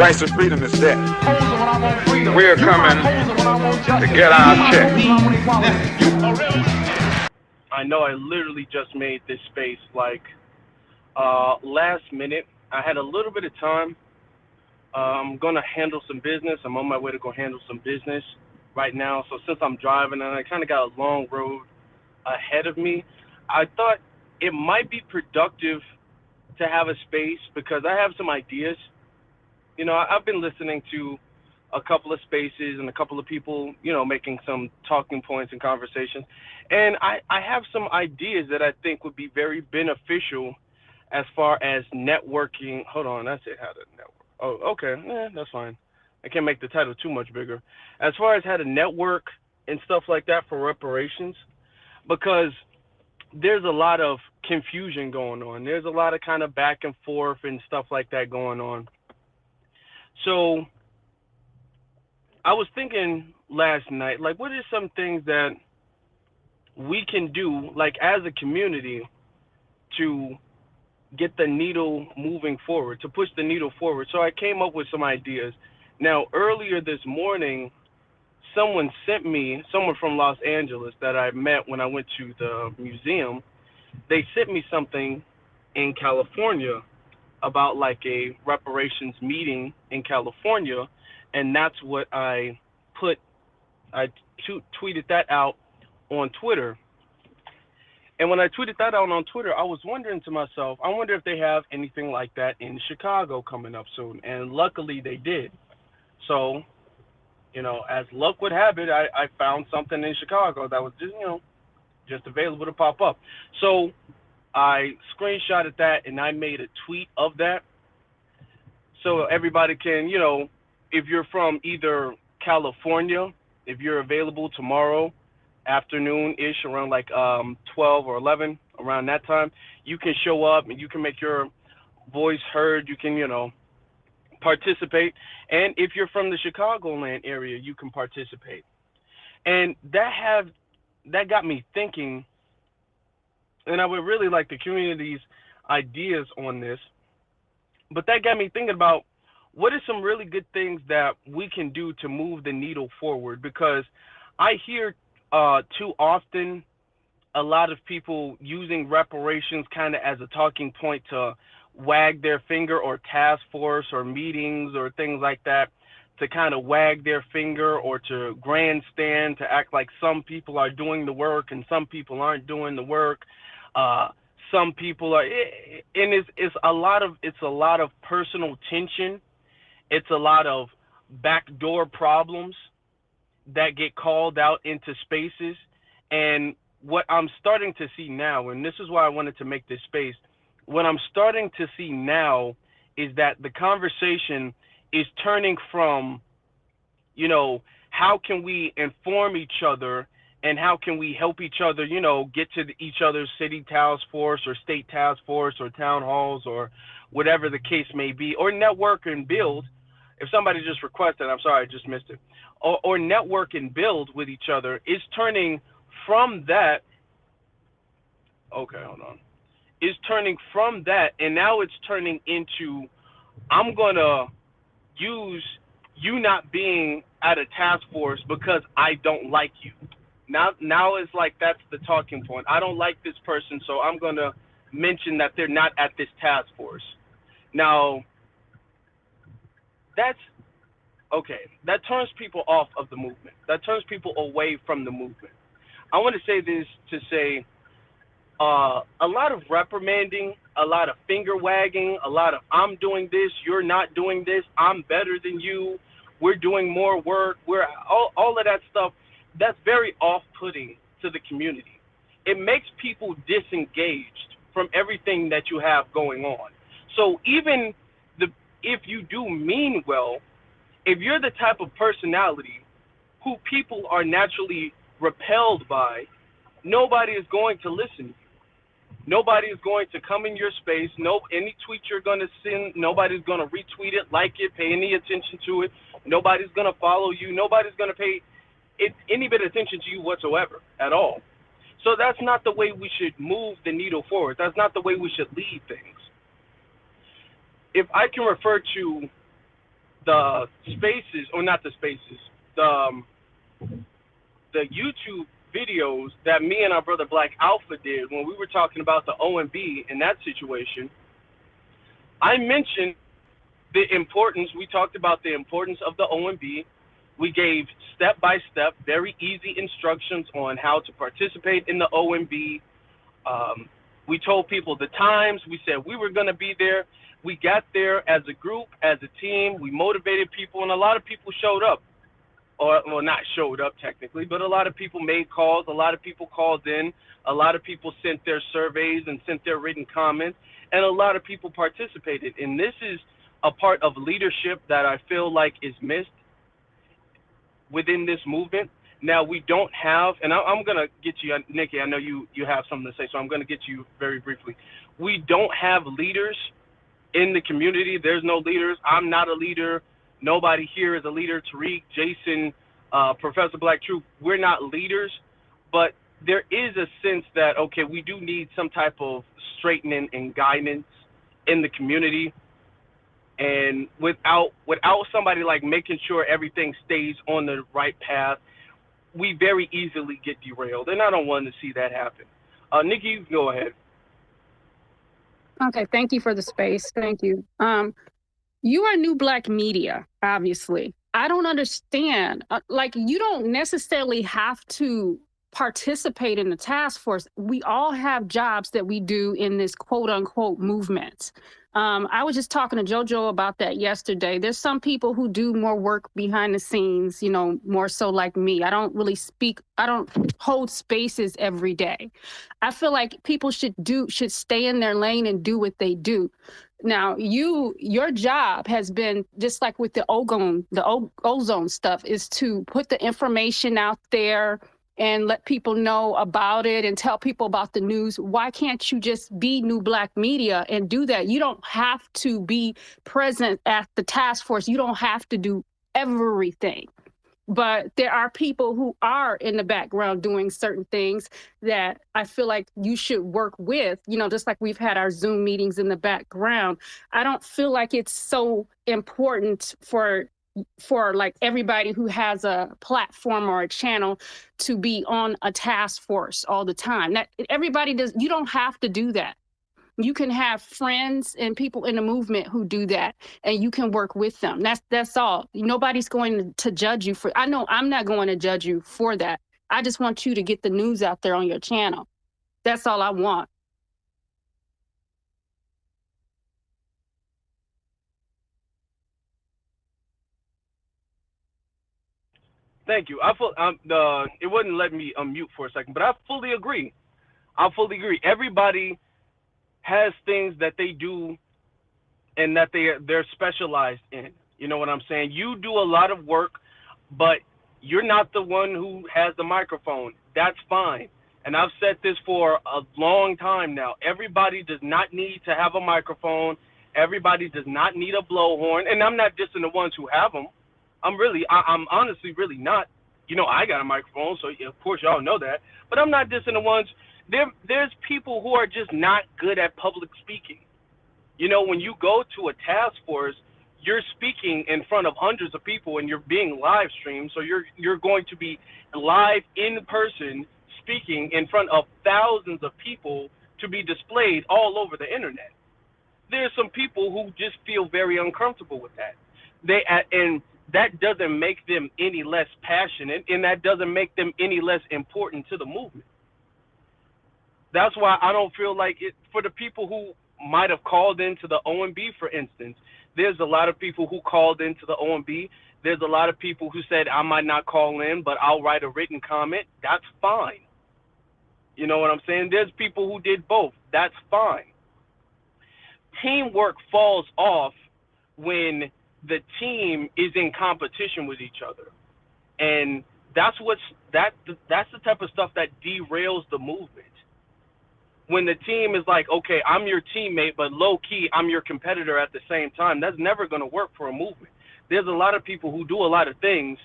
Rights to freedom is dead. We're coming to get our check. I know I literally just made this space like last minute. I had a little bit of time. I'm going to handle some business. I'm on my way to go handle some business right now. So since I'm driving and I kind of got a long road ahead of me, I thought it might be productive to have a space because I have some ideas. You know, I've been listening to a couple of spaces and a couple of people, you know, making some talking points and conversations. And I have some ideas that I think would be very beneficial as far as networking. Hold on, that's it, how to network. Oh, okay, that's fine. I can't make the title too much bigger. As far as how to network and stuff like that for reparations, because there's a lot of confusion going on. There's a lot of kind of back and forth and stuff like that going on. So I was thinking last night, like, what are some things that we can do, like, as a community to get the needle moving forward, to push the needle forward? So I came up with some ideas. Now, earlier this morning, someone from Los Angeles that I met when I went to the museum, they sent me something in California about like a reparations meeting in California, and that's what I put. I tweeted that out on Twitter. And when I tweeted that out on Twitter, I was wondering to myself, I wonder if they have anything like that in Chicago coming up soon. And luckily they did. So, you know, as luck would have it, I found something in Chicago that was just, you know, just available to pop up. So I screenshotted that and I made a tweet of that. So everybody can, you know, if you're from either California, if you're available tomorrow afternoon-ish around like 12 or 11, around that time, you can show up and you can make your voice heard. You can, you know, participate. And if you're from the Chicagoland area, you can participate. And that got me thinking, and I would really like the community's ideas on this, but that got me thinking about what are some really good things that we can do to move the needle forward, because I hear too often a lot of people using reparations kind of as a talking point to wag their finger, or task force or meetings or things like that, to kind of wag their finger or to grandstand, to act like some people are doing the work and some people aren't doing the work. Some people are, and it's a lot of personal tension. It's a lot of backdoor problems that get called out into spaces. And what I'm starting to see now, and this is why I wanted to make this space, what I'm starting to see now is that the conversation is turning from, you know, how can we inform each other and how can we help each other, you know, get to each other's city task force or state task force or town halls or whatever the case may be, or network and build. If somebody just requested, I'm sorry, I just missed it. Or network and build with each other, is turning from that. Okay, hold on. Is turning from that, and now it's turning into, I'm going to use you not being at a task force because I don't like you. Now it's like that's the talking point. I don't like this person, so I'm going to mention that they're not at this task force. Now, that's okay. That turns people off of the movement. That turns people away from the movement. I want to say this to say a lot of reprimanding, a lot of finger wagging, a lot of I'm doing this, you're not doing this, I'm better than you, we're doing more work, we're all of that stuff. That's very off-putting to the community. It makes people disengaged from everything that you have going on. So even if you do mean well, if you're the type of personality who people are naturally repelled by, nobody is going to listen to you. Nobody is going to come in your space. Any tweet you're going to send, nobody's going to retweet it, like it, pay any attention to it. Nobody's going to follow you. Nobody's going to pay any bit of attention to you whatsoever at all. So that's not the way we should move the needle forward. That's not the way we should lead things. If I can refer to the spaces, or not the spaces, the the YouTube videos that me and our brother Black Alpha did when we were talking about the OMB in that situation, I mentioned the importance. We talked about the importance of the OMB. We gave step by step, very easy instructions on how to participate in the OMB. We told people the times. We said we were going to be there. We got there as a group, as a team. We motivated people, and a lot of people showed up. Or, well, not showed up technically, but a lot of people made calls. A lot of people called in. A lot of people sent their surveys and sent their written comments, and a lot of people participated. And this is a part of leadership that I feel like is missed within this movement. Now, we don't have, and I'm going to get you, Nikki, I know you have something to say, so I'm going to get you very briefly. We don't have leaders in the community. There's no leaders. I'm not a leader. Nobody here is a leader. Tariq, Jason, Professor Black Truth, we're not leaders, but there is a sense that, okay, we do need some type of straightening and guidance in the community. And without somebody like making sure everything stays on the right path, we very easily get derailed. And I don't want to see that happen. Nikki, you can go ahead. Okay, thank you for the space. Thank you. You are new Black media, obviously. I don't understand. Like, you don't necessarily have to participate in the task force. We all have jobs that we do in this quote unquote movement. I was just talking to JoJo about that yesterday. There's some people who do more work behind the scenes, you know, more so like me. I don't really I don't hold spaces every day. I feel like people should stay in their lane and do what they do. Now, your job has been, just like with the ozone stuff, is to put the information out there and let people know about it and tell people about the news. Why can't you just be New Black Media and do that? You don't have to be present at the task force. You don't have to do everything. But there are people who are in the background doing certain things that I feel like you should work with, you know, just like we've had our Zoom meetings in the background. I don't feel like it's so important for like everybody who has a platform or a channel to be on a task force all the time. That everybody does. You don't have to do that. You can have friends and people in the movement who do that, and you can work with them. That's all. Nobody's going to judge you for. I know I'm not going to judge you for that. I just want you to get the news out there on your channel. That's all I want. Thank you. It wouldn't let me unmute for a second, but I fully agree. Everybody has things that they do and that they're specialized in. You know what I'm saying? You do a lot of work, but you're not the one who has the microphone. That's fine. And I've said this for a long time now. Everybody does not need to have a microphone. Everybody does not need a blowhorn. And I'm not dissing the ones who have them. I'm honestly really not. You know, I got a microphone, so of course y'all know that. But I'm not dissing the ones. There's people who are just not good at public speaking. You know, when you go to a task force, you're speaking in front of hundreds of people and you're being live streamed. So you're going to be live in person speaking in front of thousands of people to be displayed all over the internet. There's some people who just feel very uncomfortable with that. And that doesn't make them any less passionate, and that doesn't make them any less important to the movement. That's why I don't feel like it, for the people who might have called into the OMB, for instance, there's a lot of people who called into the OMB. There's a lot of people who said, I might not call in, but I'll write a written comment. That's fine. You know what I'm saying? There's people who did both. That's fine. Teamwork falls off when the team is in competition with each other. And that's the type of stuff that derails the movement. When the team is like, okay, I'm your teammate, but low-key, I'm your competitor at the same time, that's never going to work for a movement. There's a lot of people who do a lot of things,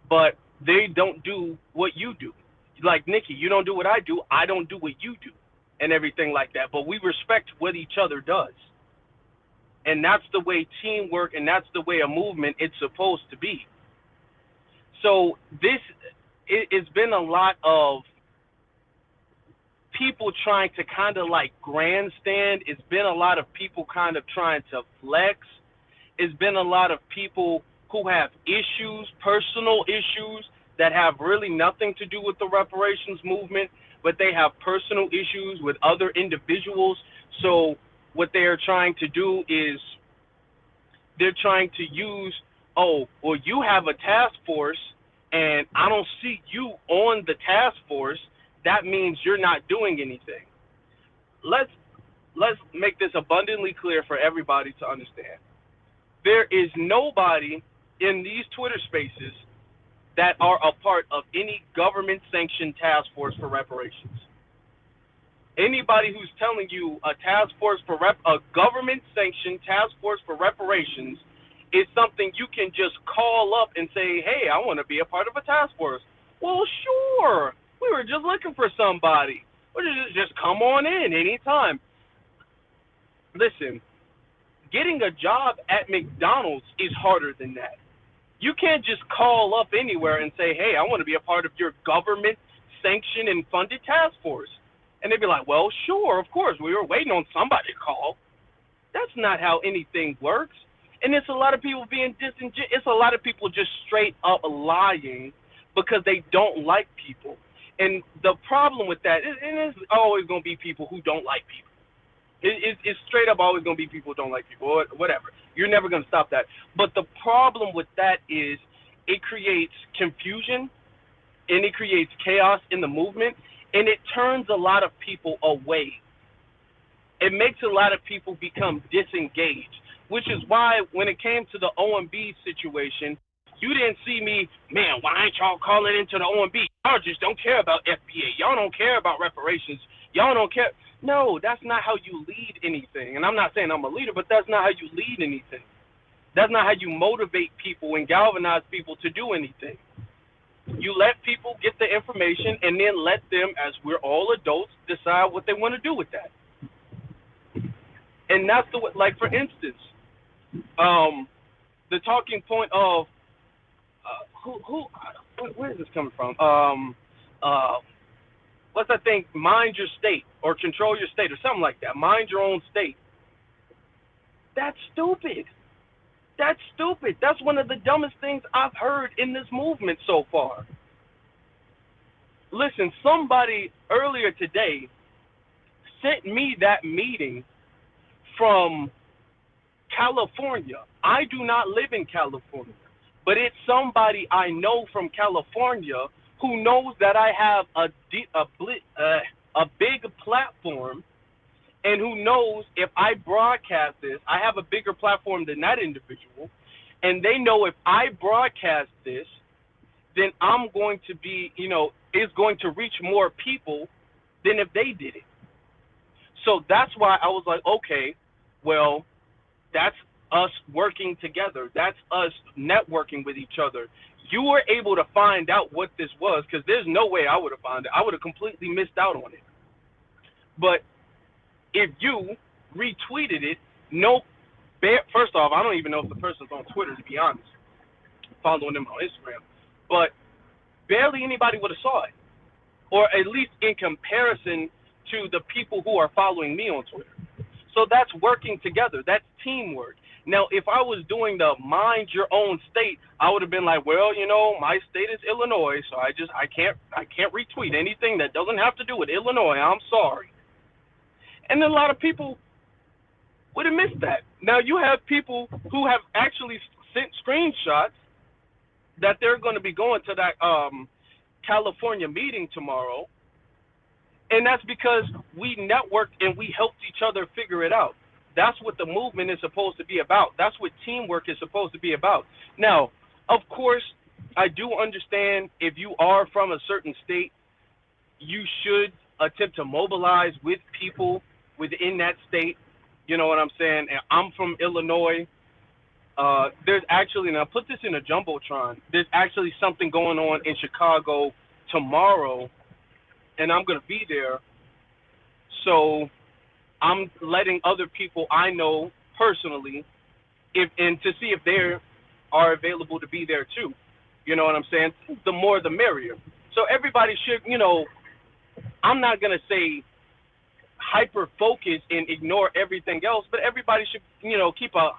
but they don't do what you do. Like, Nikki, you don't do what I don't do what you do, and everything like that. But we respect what each other does. And that's the way teamwork and that's the way a movement it's supposed to be. So it's been a lot of people trying to kind of like grandstand. It's been a lot of people kind of trying to flex. It's been a lot of people who have issues, personal issues, that have really nothing to do with the reparations movement, but they have personal issues with other individuals. So what they're trying to do is they're trying to use, oh, well, you have a task force and I don't see you on the task force. That means you're not doing anything. Let's make this abundantly clear for everybody to understand. There is nobody in these Twitter spaces that are a part of any government-sanctioned task force for reparations. Anybody who's telling you a government-sanctioned task force for reparations is something you can just call up and say, hey, I want to be a part of a task force. Well, sure. We were just looking for somebody. Or just come on in anytime. Listen, getting a job at McDonald's is harder than that. You can't just call up anywhere and say, hey, I want to be a part of your government-sanctioned and funded task force. And they'd be like, well, sure, of course. We were waiting on somebody to call. That's not how anything works. And it's a lot of people being disingenuous. It's a lot of people just straight up lying because they don't like people. And the problem with that, and it's always going to be people who don't like people. It's straight up always going to be people who don't like people, or whatever. You're never going to stop that. But the problem with that is it creates confusion and it creates chaos in the movement, and it turns a lot of people away. It makes a lot of people become disengaged, which is why when it came to the OMB situation, you didn't see me, man, why ain't y'all calling into the OMB? Y'all just don't care about FBA. Y'all don't care about reparations. Y'all don't care. No, that's not how you lead anything. And I'm not saying I'm a leader, but that's not how you lead anything. That's not how you motivate people and galvanize people to do anything. You let people get the information and then let them, as we're all adults, decide what they want to do with that. And that's the way, like, for instance, the talking point of where is this coming from? What's that thing? Mind your state or control your state or something like that. Mind your own state. That's stupid. That's stupid. That's one of the dumbest things I've heard in this movement so far. Listen, somebody earlier today sent me that meeting from California. I do not live in California, but it's somebody I know from California who knows that I have a big platform, and who knows if I broadcast this, I have a bigger platform than that individual, and they know if I broadcast this, then I'm going to be, it's going to reach more people than if they did it. So that's why I was like, okay, well, that's us working together. That's us networking with each other. You were able to find out what this was, because there's no way I would have found it. I would have completely missed out on it. But if you retweeted it, first off, I don't even know if the person's on Twitter, to be honest, following them on Instagram. But barely anybody would have saw it, or at least in comparison to the people who are following me on Twitter. So that's working together. That's teamwork. Now, if I was doing the mind your own state, I would have been like, well, my state is Illinois, so I can't retweet anything that doesn't have to do with Illinois. I'm sorry. And a lot of people would have missed that. Now you have people who have actually sent screenshots that they're going to be going to that California meeting tomorrow, and that's because we networked and we helped each other figure it out. That's what the movement is supposed to be about. That's what teamwork is supposed to be about. Now, of course, I do understand if you are from a certain state, you should attempt to mobilize with people within that state. You know what I'm saying? And I'm from Illinois. There's actually, and I'll put this in a Jumbotron, there's actually something going on in Chicago tomorrow, and I'm going to be there. So I'm letting other people I know personally, if and to see if they are available to be there too. You know what I'm saying? The more the merrier. So everybody should, I'm not gonna say hyper focus and ignore everything else, but everybody should, keep a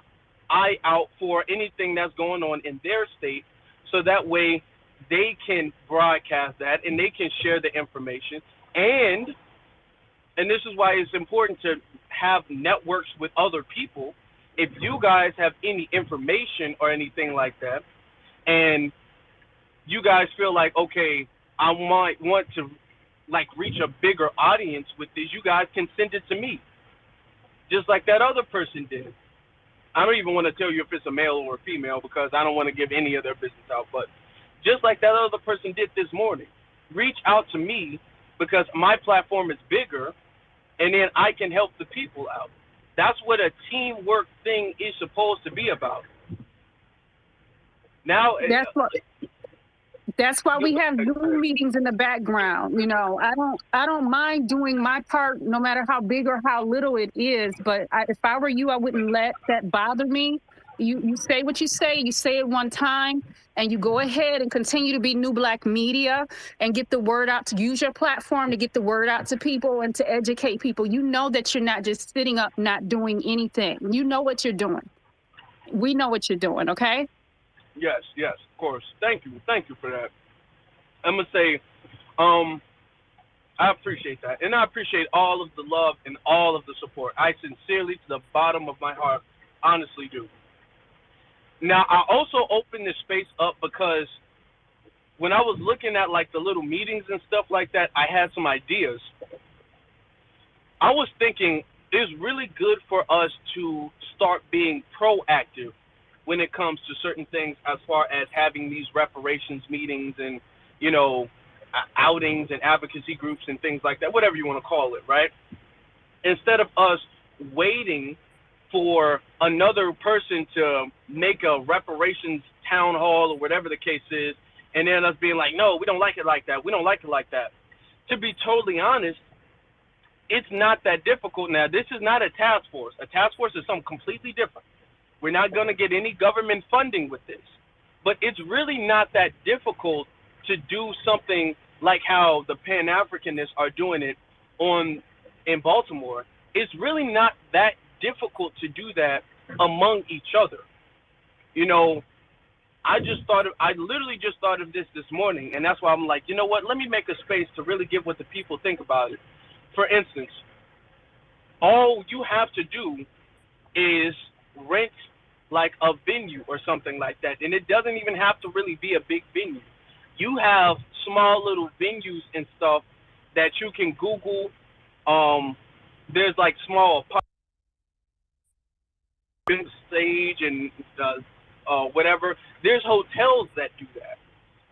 eye out for anything that's going on in their state, so that way they can broadcast that and they can share the information. And this is why it's important to have networks with other people. If you guys have any information or anything like that, and you guys feel like, okay, I might want to like reach a bigger audience with this, you guys can send it to me, just like that other person did. I don't even want to tell you if it's a male or a female because I don't want to give any of their business out, but just like that other person did this morning, reach out to me because my platform is bigger, and then I can help the people out. That's what a teamwork thing is supposed to be about. Now, that's why we have Zoom meetings in the background. I don't mind doing my part, no matter how big or how little it is. But if I were you, I wouldn't let that bother me. You say what you say it one time, and you go ahead and continue to be New Black Media and get the word out, to use your platform to get the word out to people and to educate people. You know that you're not just sitting up, not doing anything. You know what you're doing. We know what you're doing, okay? Yes, of course. Thank you for that. I'm gonna say, I appreciate that, and I appreciate all of the love and all of the support. I sincerely, to the bottom of my heart, honestly do. Now, I also opened this space up because when I was looking at like the little meetings and stuff like that, I had some ideas. I was thinking it's really good for us to start being proactive when it comes to certain things, as far as having these reparations meetings and, outings and advocacy groups and things like that, whatever you want to call it, right? Instead of us waiting for another person to make a reparations town hall or whatever the case is, and then us being like, no, we don't like it like that. We don't like it like that. To be totally honest, it's not that difficult. Now, this is not a task force. A task force is something completely different. We're not going to get any government funding with this. But it's really not that difficult to do something like how the Pan-Africanists are doing it in Baltimore. It's really not that difficult to do that among each other. I literally just thought of this morning, and that's why I'm like, you know what, let me make a space to really get what the people think about it. For instance, all you have to do is rent like a venue or something like that, and it doesn't even have to really be a big venue. You have small little venues and stuff that you can Google. There's like small stage and whatever. There's hotels that do that.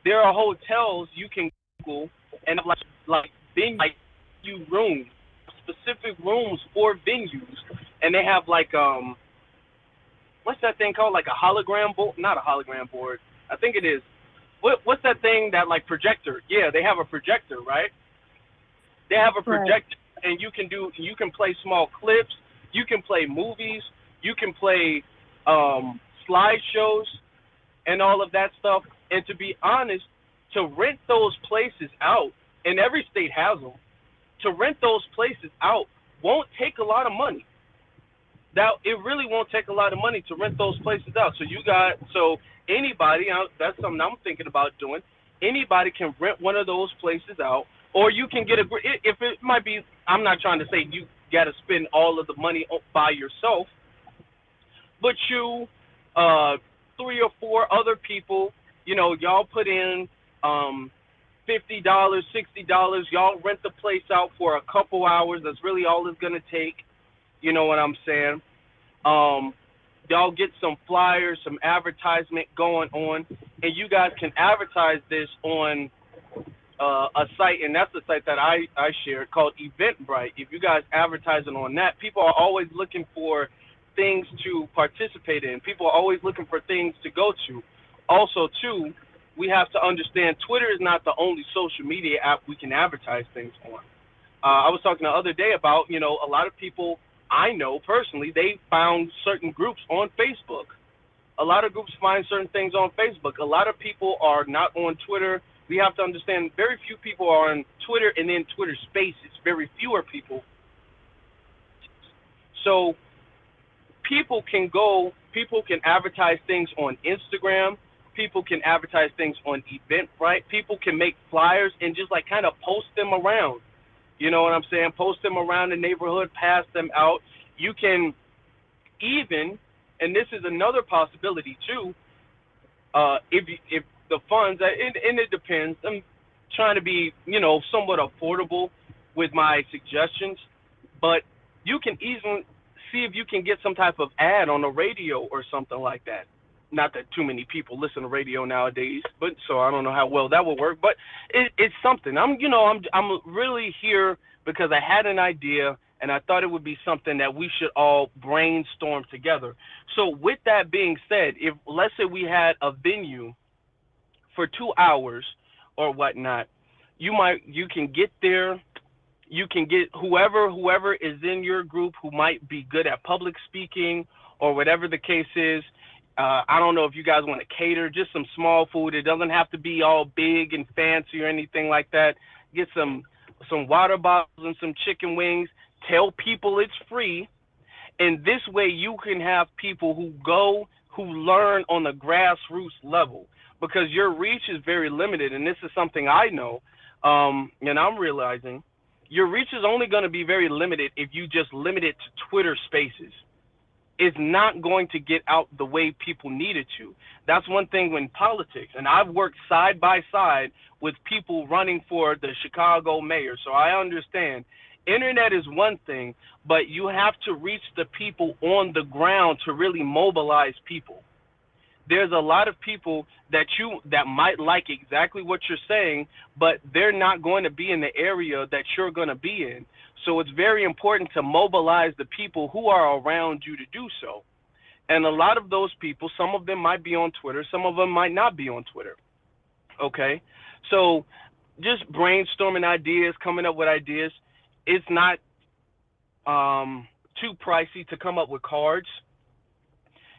There are hotels you can Google and have like venue rooms, specific rooms for venues, and they have like what's that thing called? Like a hologram board? Not a hologram board. I think it is. What's that thing that like projector? Yeah, they have a projector, right? They have a projector, right. And you can play small clips. You can play movies. You can play slideshows and all of that stuff. And to be honest, to rent those places out, and every state has them, to rent those places out won't take a lot of money. Now, it really won't take a lot of money to rent those places out. So anybody, that's something I'm thinking about doing. Anybody can rent one of those places out, or you can get if it might be, I'm not trying to say you got to spend all of the money by yourself, but you, 3 or 4 other people, y'all put in $50, $60, y'all rent the place out for a couple hours. That's really all it's going to take. You know what I'm saying? Y'all get some flyers, some advertisement going on, and you guys can advertise this on a site, and that's the site that I shared called Eventbrite. If you guys advertising on that, people are always looking for things to participate in. People are always looking for things to go to. Also, too, we have to understand Twitter is not the only social media app we can advertise things on. I was talking the other day about, a lot of people, I know personally, they found certain groups on Facebook. A lot of groups find certain things on Facebook. A lot of people are not on Twitter. We have to understand very few people are on Twitter and then Twitter Spaces. Very fewer people. So people can advertise things on Instagram. People can advertise things on Eventbrite. People can make flyers and just like kind of post them around. You know what I'm saying? Post them around the neighborhood, pass them out. You can even, and this is another possibility too, if the funds, and it depends. I'm trying to be, somewhat affordable with my suggestions, but you can easily see if you can get some type of ad on the radio or something like that. Not that too many people listen to radio nowadays, but so I don't know how well that will work. But it's something. I'm really here because I had an idea and I thought it would be something that we should all brainstorm together. So with that being said, if let's say we had a venue for 2 hours or whatnot, you can get there, you can get whoever is in your group who might be good at public speaking or whatever the case is. I don't know if you guys want to cater, just some small food. It doesn't have to be all big and fancy or anything like that. Get some water bottles and some chicken wings. Tell people it's free. And this way you can have people who learn on the grassroots level, because your reach is very limited. And this is something I know, and I'm realizing your reach is only going to be very limited if you just limit it to Twitter Spaces. It's not going to get out the way people need it to. That's one thing in politics. And I've worked side by side with people running for the Chicago mayor, so I understand. Internet is one thing, but you have to reach the people on the ground to really mobilize people. There's a lot of people that might like exactly what you're saying, but they're not going to be in the area that you're going to be in. So it's very important to mobilize the people who are around you to do so. And a lot of those people, some of them might be on Twitter, some of them might not be on Twitter. Okay? So just brainstorming ideas, coming up with ideas. It's not too pricey to come up with cards.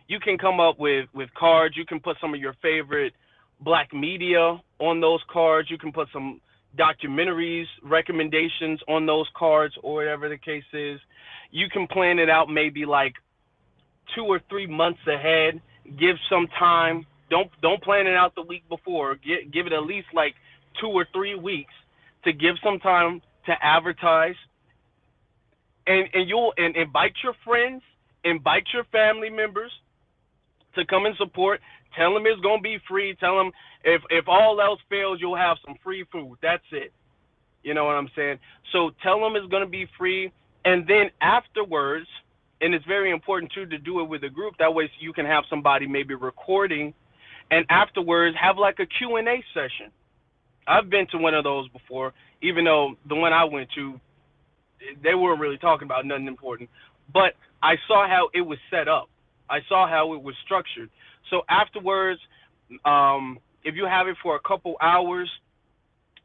You can come up with cards. You can put some of your favorite black media on those cards. You can put some documentaries, recommendations on those cards, or whatever the case is. You can plan it out maybe like 2 or 3 months ahead. Give some time. Don't plan it out the week before. Give it at least like 2 or 3 weeks to give some time to advertise. And you'll invite your friends, invite your family members to come and support. Tell them it's going to be free. Tell them if all else fails, you'll have some free food. That's it. You know what I'm saying? So tell them it's going to be free. And then afterwards, and it's very important too to do it with a group. That way you can have somebody maybe recording, and afterwards have like a Q&A session. I've been to one of those before, even though the one I went to, they weren't really talking about nothing important. But I saw how it was set up. I saw how it was structured. So afterwards, if you have it for a couple hours,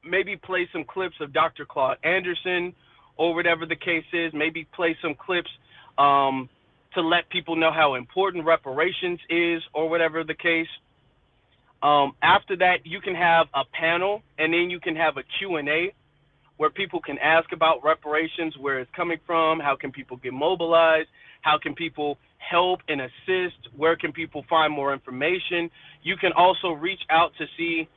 maybe play some clips of Dr. Claude Anderson or whatever the case is. Maybe play some clips to let people know how important reparations is or whatever the case. After that, you can have a panel, and then you can have a Q&A where people can ask about reparations, where it's coming from, how can people get mobilized, how can people help and assist, where can people find more information. You can also reach out to see,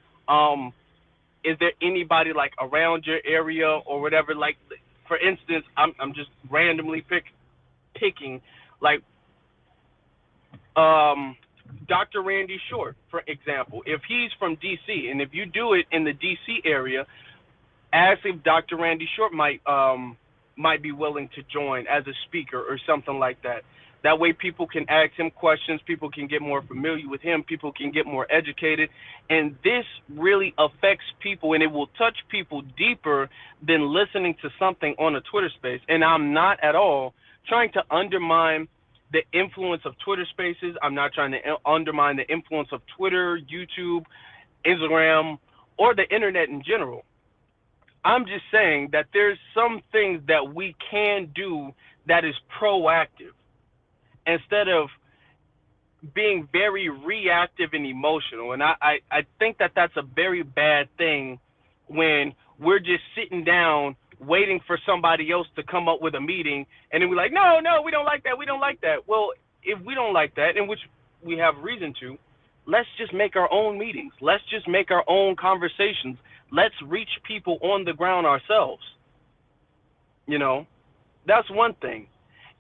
is there anybody like around your area or whatever. Like, for instance, I'm just randomly picking, like, Dr. Randy Short, for example. If he's from D.C., and if you do it in the D.C. area, ask if Dr. Randy Short might be willing to join as a speaker or something like that. That way people can ask him questions, people can get more familiar with him, people can get more educated, and this really affects people, and it will touch people deeper than listening to something on a Twitter space. And I'm not at all trying to undermine the influence of Twitter Spaces. I'm not trying to undermine the influence of Twitter, YouTube, Instagram, or the internet in general. I'm just saying that there's some things that we can do that is proactive instead of being very reactive and emotional. And I think that that's a very bad thing when we're just sitting down waiting for somebody else to come up with a meeting, and then we're like, no, we don't like that, we don't like that. Well, if we don't like that, in which we have reason to, let's just make our own meetings. Let's just make our own conversations. Let's reach people on the ground ourselves. You know, that's one thing.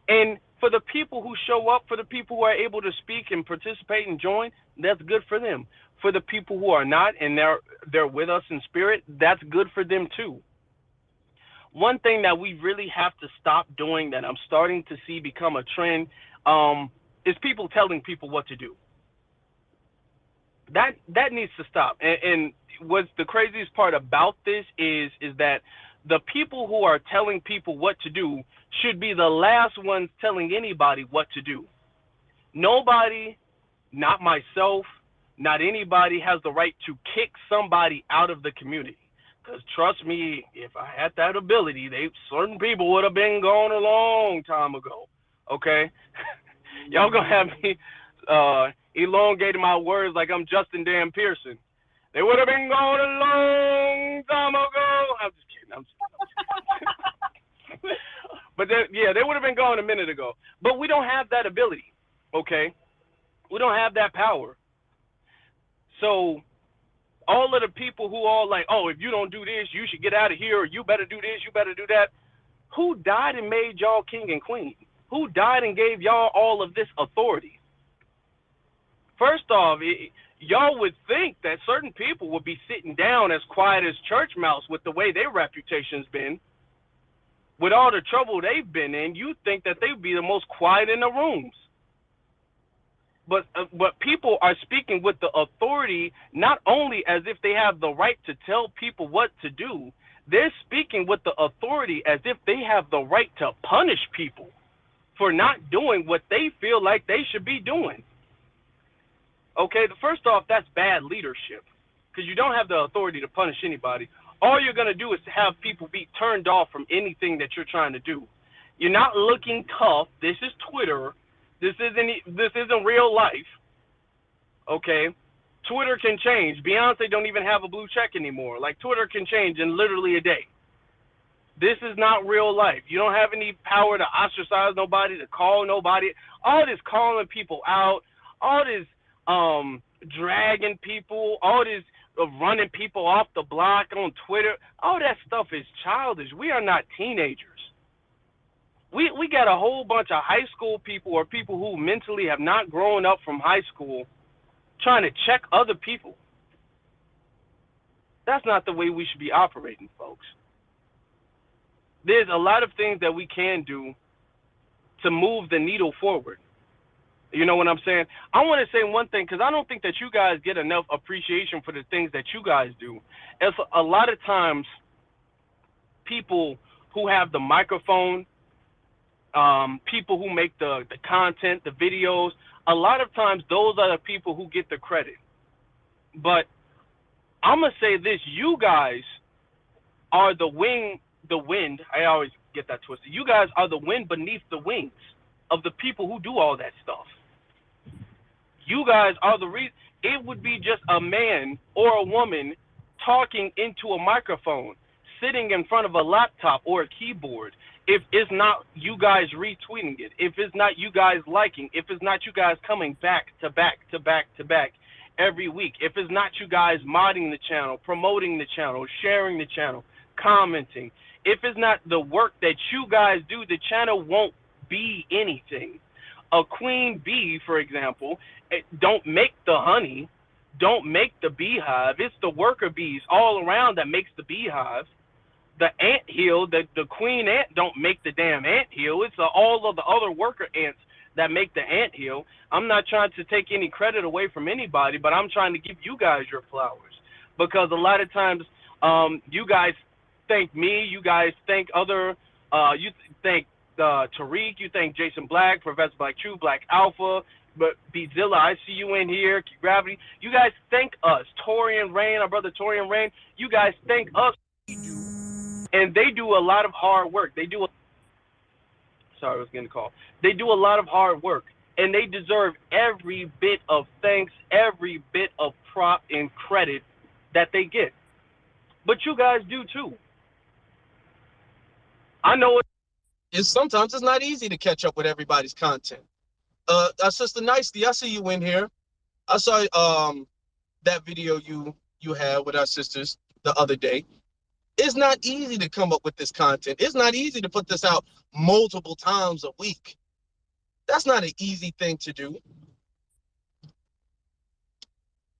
And for the people who show up, for the people who are able to speak and participate and join, that's good for them. For the people who are not and they're with us in spirit, that's good for them too. One thing that we really have to stop doing, that I'm starting to see become a trend, is people telling people what to do. That needs to stop. And what's the craziest part about this is that the people who are telling people what to do should be the last ones telling anybody what to do. Nobody, not myself, not anybody has the right to kick somebody out of the community. Because trust me, if I had that ability, certain people would have been gone a long time ago. Okay? Y'all gonna have me elongating my words like I'm Justin Dan Pearson. They would have been gone a long time ago. I'm just kidding. But they would have been gone a minute ago. But we don't have that ability, okay? We don't have that power. So all of the people who are like, oh, if you don't do this, you should get out of here, or you better do this, you better do that. Who died and made y'all king and queen? Who died and gave y'all all of this authority? First off, y'all would think that certain people would be sitting down as quiet as church mouse with the way their reputation's been. With all the trouble they've been in, you'd think that they would be the most quiet in the rooms. But people are speaking with the authority, not only as if they have the right to tell people what to do, they're speaking with the authority as if they have the right to punish people for not doing what they feel like they should be doing. Okay, first off, that's bad leadership, because you don't have the authority to punish anybody. All you're going to do is to have people be turned off from anything that you're trying to do. You're not looking tough. This is Twitter. This isn't real life. Okay? Twitter can change. Beyonce don't even have a blue check anymore. Like, Twitter can change in literally a day. This is not real life. You don't have any power to ostracize nobody, to call nobody. All this calling people out, all this dragging people, all this running people off the block on Twitter, all that stuff is childish. We are not teenagers. We got a whole bunch of high school people, or people who mentally have not grown up from high school, trying to check other people. That's not the way we should be operating, folks. There's a lot of things that we can do to move the needle forward. You know what I'm saying? I want to say one thing, because I don't think that you guys get enough appreciation for the things that you guys do. It's a lot of times people who have the microphone, people who make the content, the videos, a lot of times those are the people who get the credit. But I'm going to say this, you guys are the wind, I always get that twisted. You guys are the wind beneath the wings of the people who do all that stuff. You guys are the reason. It would be just a man or a woman talking into a microphone, sitting in front of a laptop or a keyboard, if it's not you guys retweeting it, if it's not you guys liking, if it's not you guys coming back to back to back to back every week, if it's not you guys modding the channel, promoting the channel, sharing the channel, commenting, if it's not the work that you guys do, the channel won't be anything. A queen bee, for example, don't make the honey, don't make the beehive. It's the worker bees all around that makes the beehive. The ant hill, the queen ant don't make the damn ant hill. It's all of the other worker ants that make the ant hill. I'm not trying to take any credit away from anybody, but I'm trying to give you guys your flowers, because a lot of times you guys thank me, you guys thank other, you thank Tariq, you thank Jason Black, Professor Black True, Black Alpha, but Beezilla, I see you in here, Gravity. You guys thank us. Torian Rain, our brother Torian Rain, you guys thank us. And they do a lot of hard work. They do. Sorry, I was getting a call. They do a lot of hard work, and they deserve every bit of thanks, every bit of prop and credit that they get. But you guys do too. I know It's sometimes it's not easy to catch up with everybody's content. Sister Nicely, I see you in here. I saw that video you had with our sisters the other day. It's not easy to come up with this content. It's not easy to put this out multiple times a week. That's not an easy thing to do.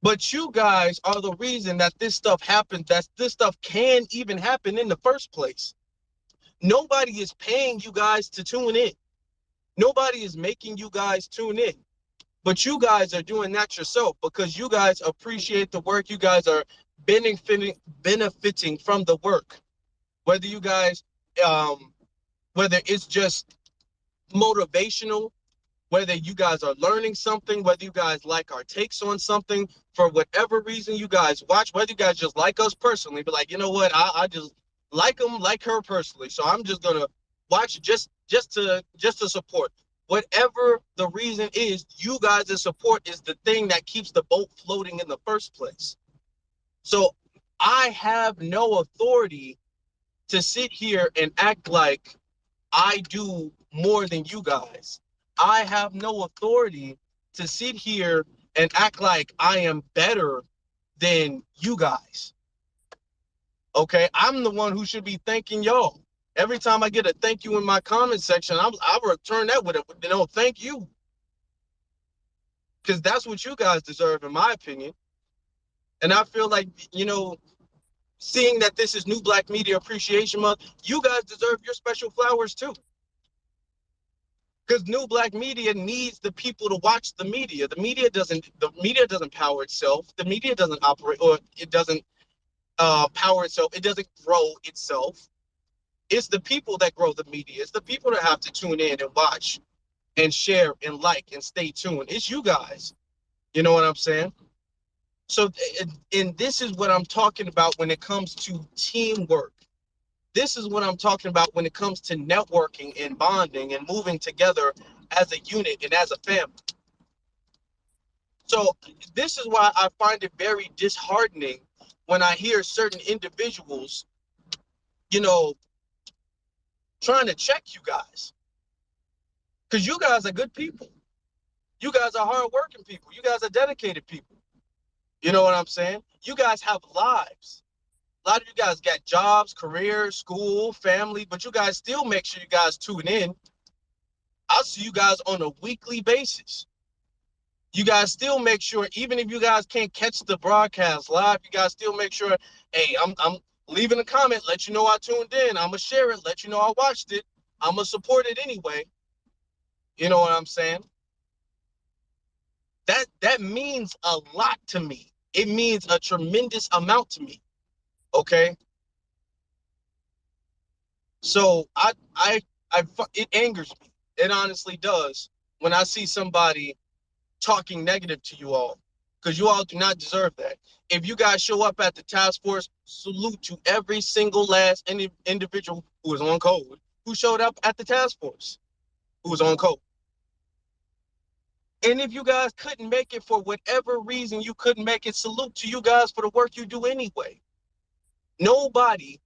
But you guys are the reason that this stuff happens, that this stuff can even happen in the first place. Nobody is paying you guys to tune in. Nobody is making you guys tune in. But you guys are doing that yourself because you guys appreciate the work. You guys are benefiting from the work. Whether you guys, whether it's just motivational, whether you guys are learning something, whether you guys like our takes on something, for whatever reason you guys watch, whether you guys just like us personally, but like, you know what, I just like them, like her personally, so I'm just gonna watch just to support. Whatever the reason is, you guys' support is the thing that keeps the boat floating in the first place. So I have no authority to sit here and act like I do more than you guys. I have no authority to sit here and act like I am better than you guys. Okay, I'm the one who should be thanking y'all. Every time I get a thank you in my comment section, I return that with a thank you. Because that's what you guys deserve, in my opinion. And I feel like, seeing that this is New Black Media Appreciation Month, you guys deserve your special flowers too. Because New Black Media needs the people to watch the media. The media doesn't power itself. The media doesn't operate, or it doesn't power itself. It doesn't grow itself. It's the people that grow the media. It's the people that have to tune in and watch and share and like and stay tuned. It's you guys. You know what I'm saying? So, and this is what I'm talking about when it comes to teamwork. This is what I'm talking about when it comes to networking and bonding and moving together as a unit and as a family. So this is why I find it very disheartening when I hear certain individuals, trying to check you guys. Because you guys are good people. You guys are hardworking people. You guys are dedicated people. You know what I'm saying? You guys have lives. A lot of you guys got jobs, careers, school, family, but you guys still make sure you guys tune in. I see you guys on a weekly basis. You guys still make sure, even if you guys can't catch the broadcast live, you guys still make sure, hey, I'm leaving a comment, let you know I tuned in. I'm going to share it, let you know I watched it. I'm going to support it anyway. You know what I'm saying? That means a lot to me. It means a tremendous amount to me. Okay? So it angers me. It honestly does when I see somebody talking negative to you all, because you all do not deserve that. If you guys show up at the task force, salute to every single last individual who was on code, who showed up at the task force, who was on code. And if you guys couldn't make it for whatever reason you couldn't make it, salute to you guys for the work you do anyway. Nobody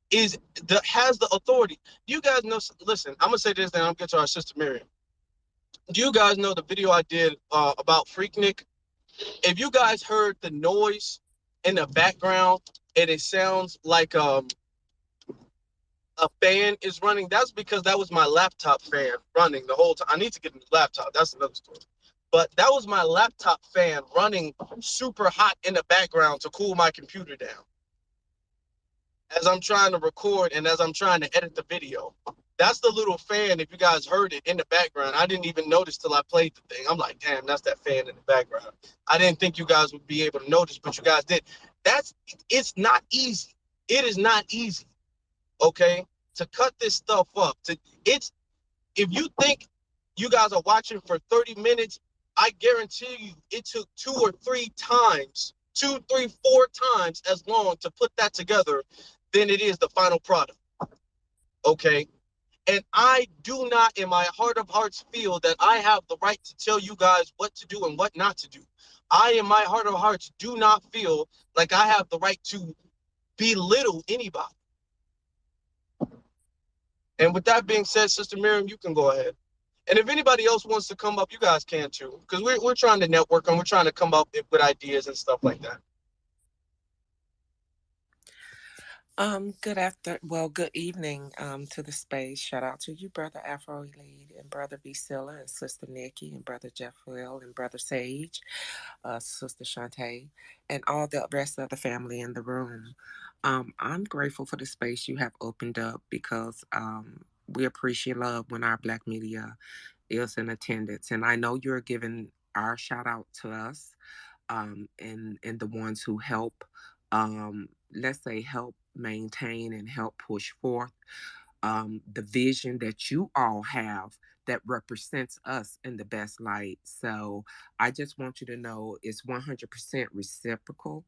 has the authority. You guys know, listen, I'm gonna say this, then I'm gonna get to our sister Miriam. Do you guys know the video I did about Freaknik? If you guys heard the noise in the background and it sounds like a fan is running, that's because that was my laptop fan running the whole time. I need to get a new laptop. That's another story. But that was my laptop fan running super hot in the background to cool my computer down as I'm trying to record and as I'm trying to edit the video. That's the little fan, if you guys heard it in the background. I didn't even notice till I played the thing. I'm like, damn, that's that fan in the background. I didn't think you guys would be able to notice, but you guys did. It's not easy. It is not easy, okay, to cut this stuff up. If you think you guys are watching for 30 minutes, I guarantee you it took 2 or 3 times, 2, 3, 4 times as long to put that together than it is the final product. Okay. And I do not, in my heart of hearts, feel that I have the right to tell you guys what to do and what not to do. I, in my heart of hearts, do not feel like I have the right to belittle anybody. And with that being said, Sister Miriam, you can go ahead. And if anybody else wants to come up, you guys can too, because we're trying to network and we're trying to come up with ideas and stuff like that. Good evening to the space. Shout out to you, Brother Afro Elite, and Brother Visilla, and Sister Nikki, and Brother Jeff Will, and Brother Sage, Sister Shantae, and all the rest of the family in the room. I'm grateful for the space you have opened up because we appreciate love when our Black media is in attendance. And I know you're giving our shout out to us and the ones who help, let's say, help maintain and help push forth the vision that you all have that represents us in the best light. So I just want you to know it's 100% reciprocal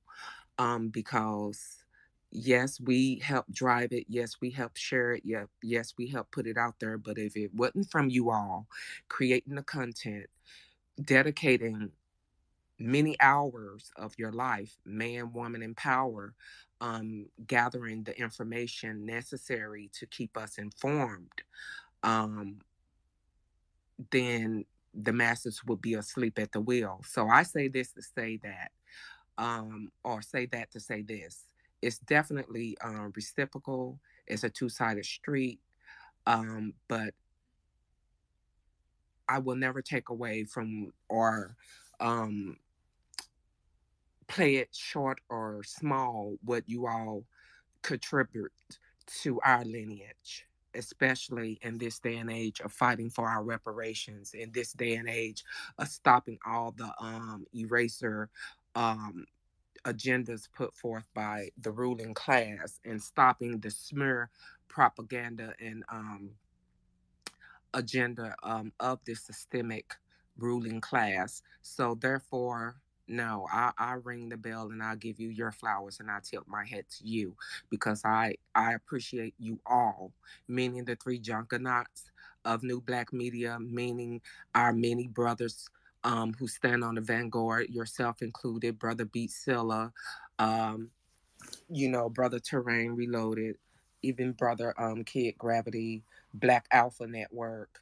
because yes, we help drive it. Yes, we help share it. Yeah, yes, we help put it out there. But if it wasn't from you all creating the content, dedicating many hours of your life, man, woman, and power, gathering the information necessary to keep us informed, um, then the masses would be asleep at the wheel. So I say this to say that, or say that to say this. It's definitely reciprocal. It's a two-sided street, but I will never take away from or um, play it short or small what you all contribute to our lineage, especially in this day and age of fighting for our reparations, in this day and age of stopping all the eraser um, agendas put forth by the ruling class and stopping the smear propaganda and agenda of the systemic ruling class. So therefore, no, I ring the bell and I'll give you your flowers and I tilt my head to you because I appreciate you all, meaning the three junkernauts of New Black Media, meaning our many brothers who stand on the vanguard, yourself included, Brother Beat Silla, um, Brother Terrain Reloaded, even Brother Kid Gravity, Black Alpha Network,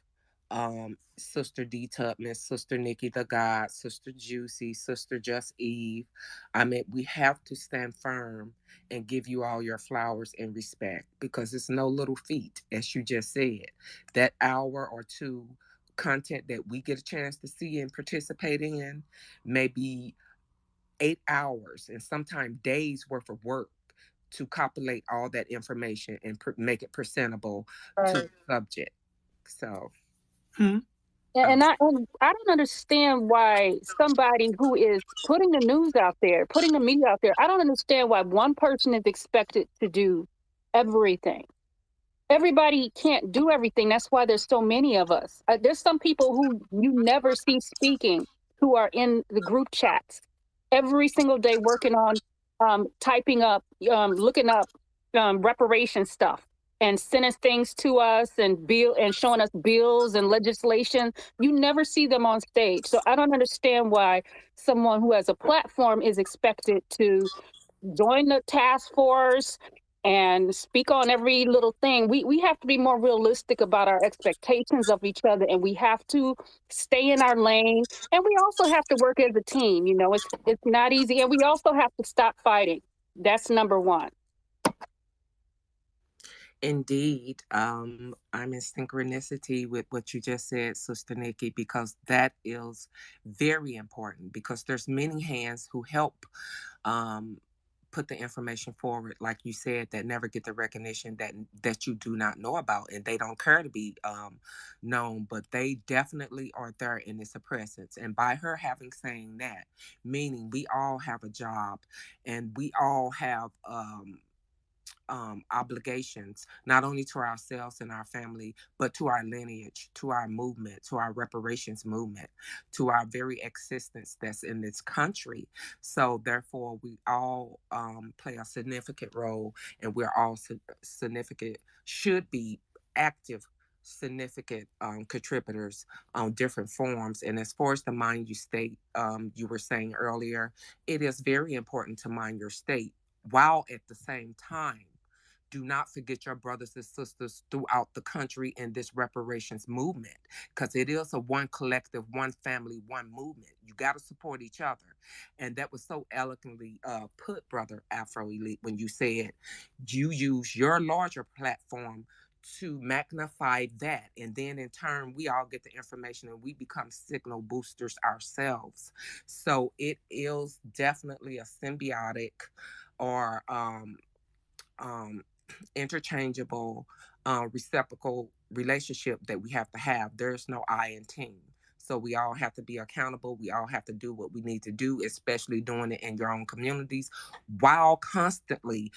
Sister D Tubman, Sister Nikki the God, Sister Juicy, Sister Just Eve. I mean, we have to stand firm and give you all your flowers and respect because it's no little feat, as you just said. That hour or two content that we get a chance to see and participate in may be 8 hours and sometimes days worth of work to compilate all that information and make it presentable to Right. the subject. So, And um, I don't understand why somebody who is putting the news out there, putting the media out there, I don't understand why one person is expected to do everything. Everybody can't do everything. That's why there's so many of us. There's some people who you never see speaking who are in the group chats every single day working on typing up, looking up reparation stuff and sending things to us and bill and showing us bills and legislation. You never see them on stage. So I don't understand why someone who has a platform is expected to join the task force and speak on every little thing. We have to be more realistic about our expectations of each other, and we have to stay in our lane. And we also have to work as a team. You know, it's not easy, and we also have to stop fighting. That's number one. indeed, I'm in synchronicity with what you just said, Sister Nikki, because that is very important because there's many hands who help um, put the information forward, like you said, that never get the recognition that you do not know about, and they don't care to be known, but they definitely are there in its presence. And by her having saying that, meaning we all have a job, and we all have obligations, not only to ourselves and our family, but to our lineage, to our movement, to our reparations movement, to our very existence that's in this country. So, therefore, we all play a significant role, and we're all significant, should be active, significant contributors on different forms. And as far as the mind you state, you were saying earlier, it is very important to mind your state while at the same time do not forget your brothers and sisters throughout the country in this reparations movement, because it is a one collective, one family, one movement. You got to support each other. And that was so eloquently put, Brother Afro Elite, when you said you use your larger platform to magnify that, and then in turn we all get the information and we become signal boosters ourselves. So it is definitely a symbiotic or um, interchangeable, reciprocal relationship that we have to have. There's no I in team. So we all have to be accountable. We all have to do what we need to do, especially doing it in your own communities, while constantly,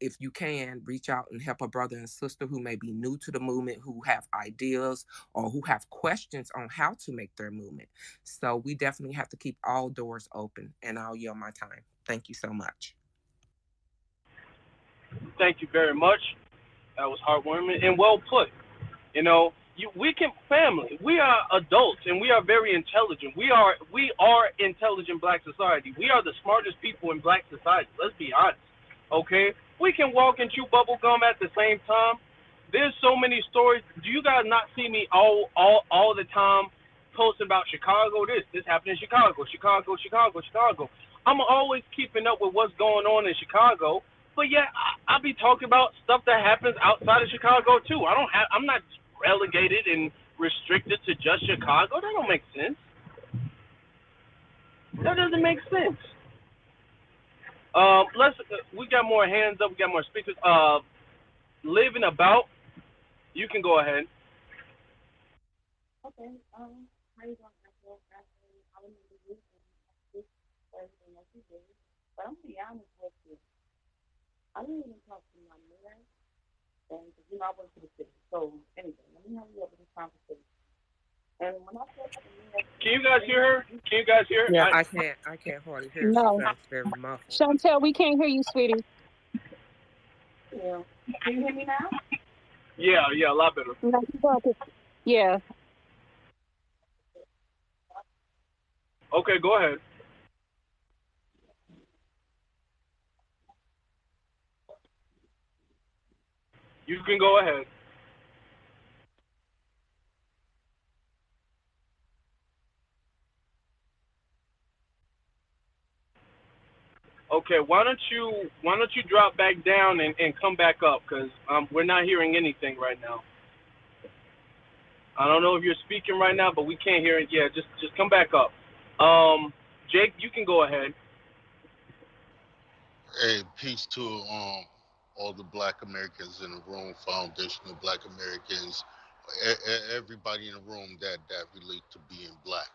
if you can, reach out and help a brother and sister who may be new to the movement, who have ideas or who have questions on how to make their movement. So we definitely have to keep all doors open, and I'll yield my time. Thank you so much. Thank you very much. That was heartwarming and well put. You know, we can family. We are adults and we are very intelligent. We are intelligent black society. We are the smartest people in black society. Let's be honest. Okay, we can walk and chew bubble gum at the same time. There's so many stories. Do you guys not see me all the time posting about Chicago? This happened in Chicago, Chicago, Chicago, Chicago. I'm always keeping up with what's going on in Chicago, but yet I be talking about stuff that happens outside of Chicago too. I'm not relegated and restricted to just Chicago. That don't make sense. That doesn't make sense. Let's. We got more hands up. We got more speakers. Living about. You can go ahead. Okay. How you doing, Apple? Actually, I would need to use this for everything that you did. But I'm gonna be honest with you. I didn't even talk to my mayor, and I went to the city. So anyway, let me have you over this conversation. And when I said to the mayor, Can you guys hear her? Can you guys hear? Yeah, I can't hardly hear. She No. sounds very muffled. Chantel, we can't hear you, sweetie. yeah, can you hear me now? Yeah, a lot better. No, you got this. Yeah. Okay, go ahead. You can go ahead. Okay, why don't you drop back down and come back up because we're not hearing anything right now. I don't know if you're speaking right now, but we can't hear it. Yeah, just come back up. Jake, you can go ahead. Hey, peace to all the Black Americans in the room, foundational Black Americans, everybody in the room that relate to being black.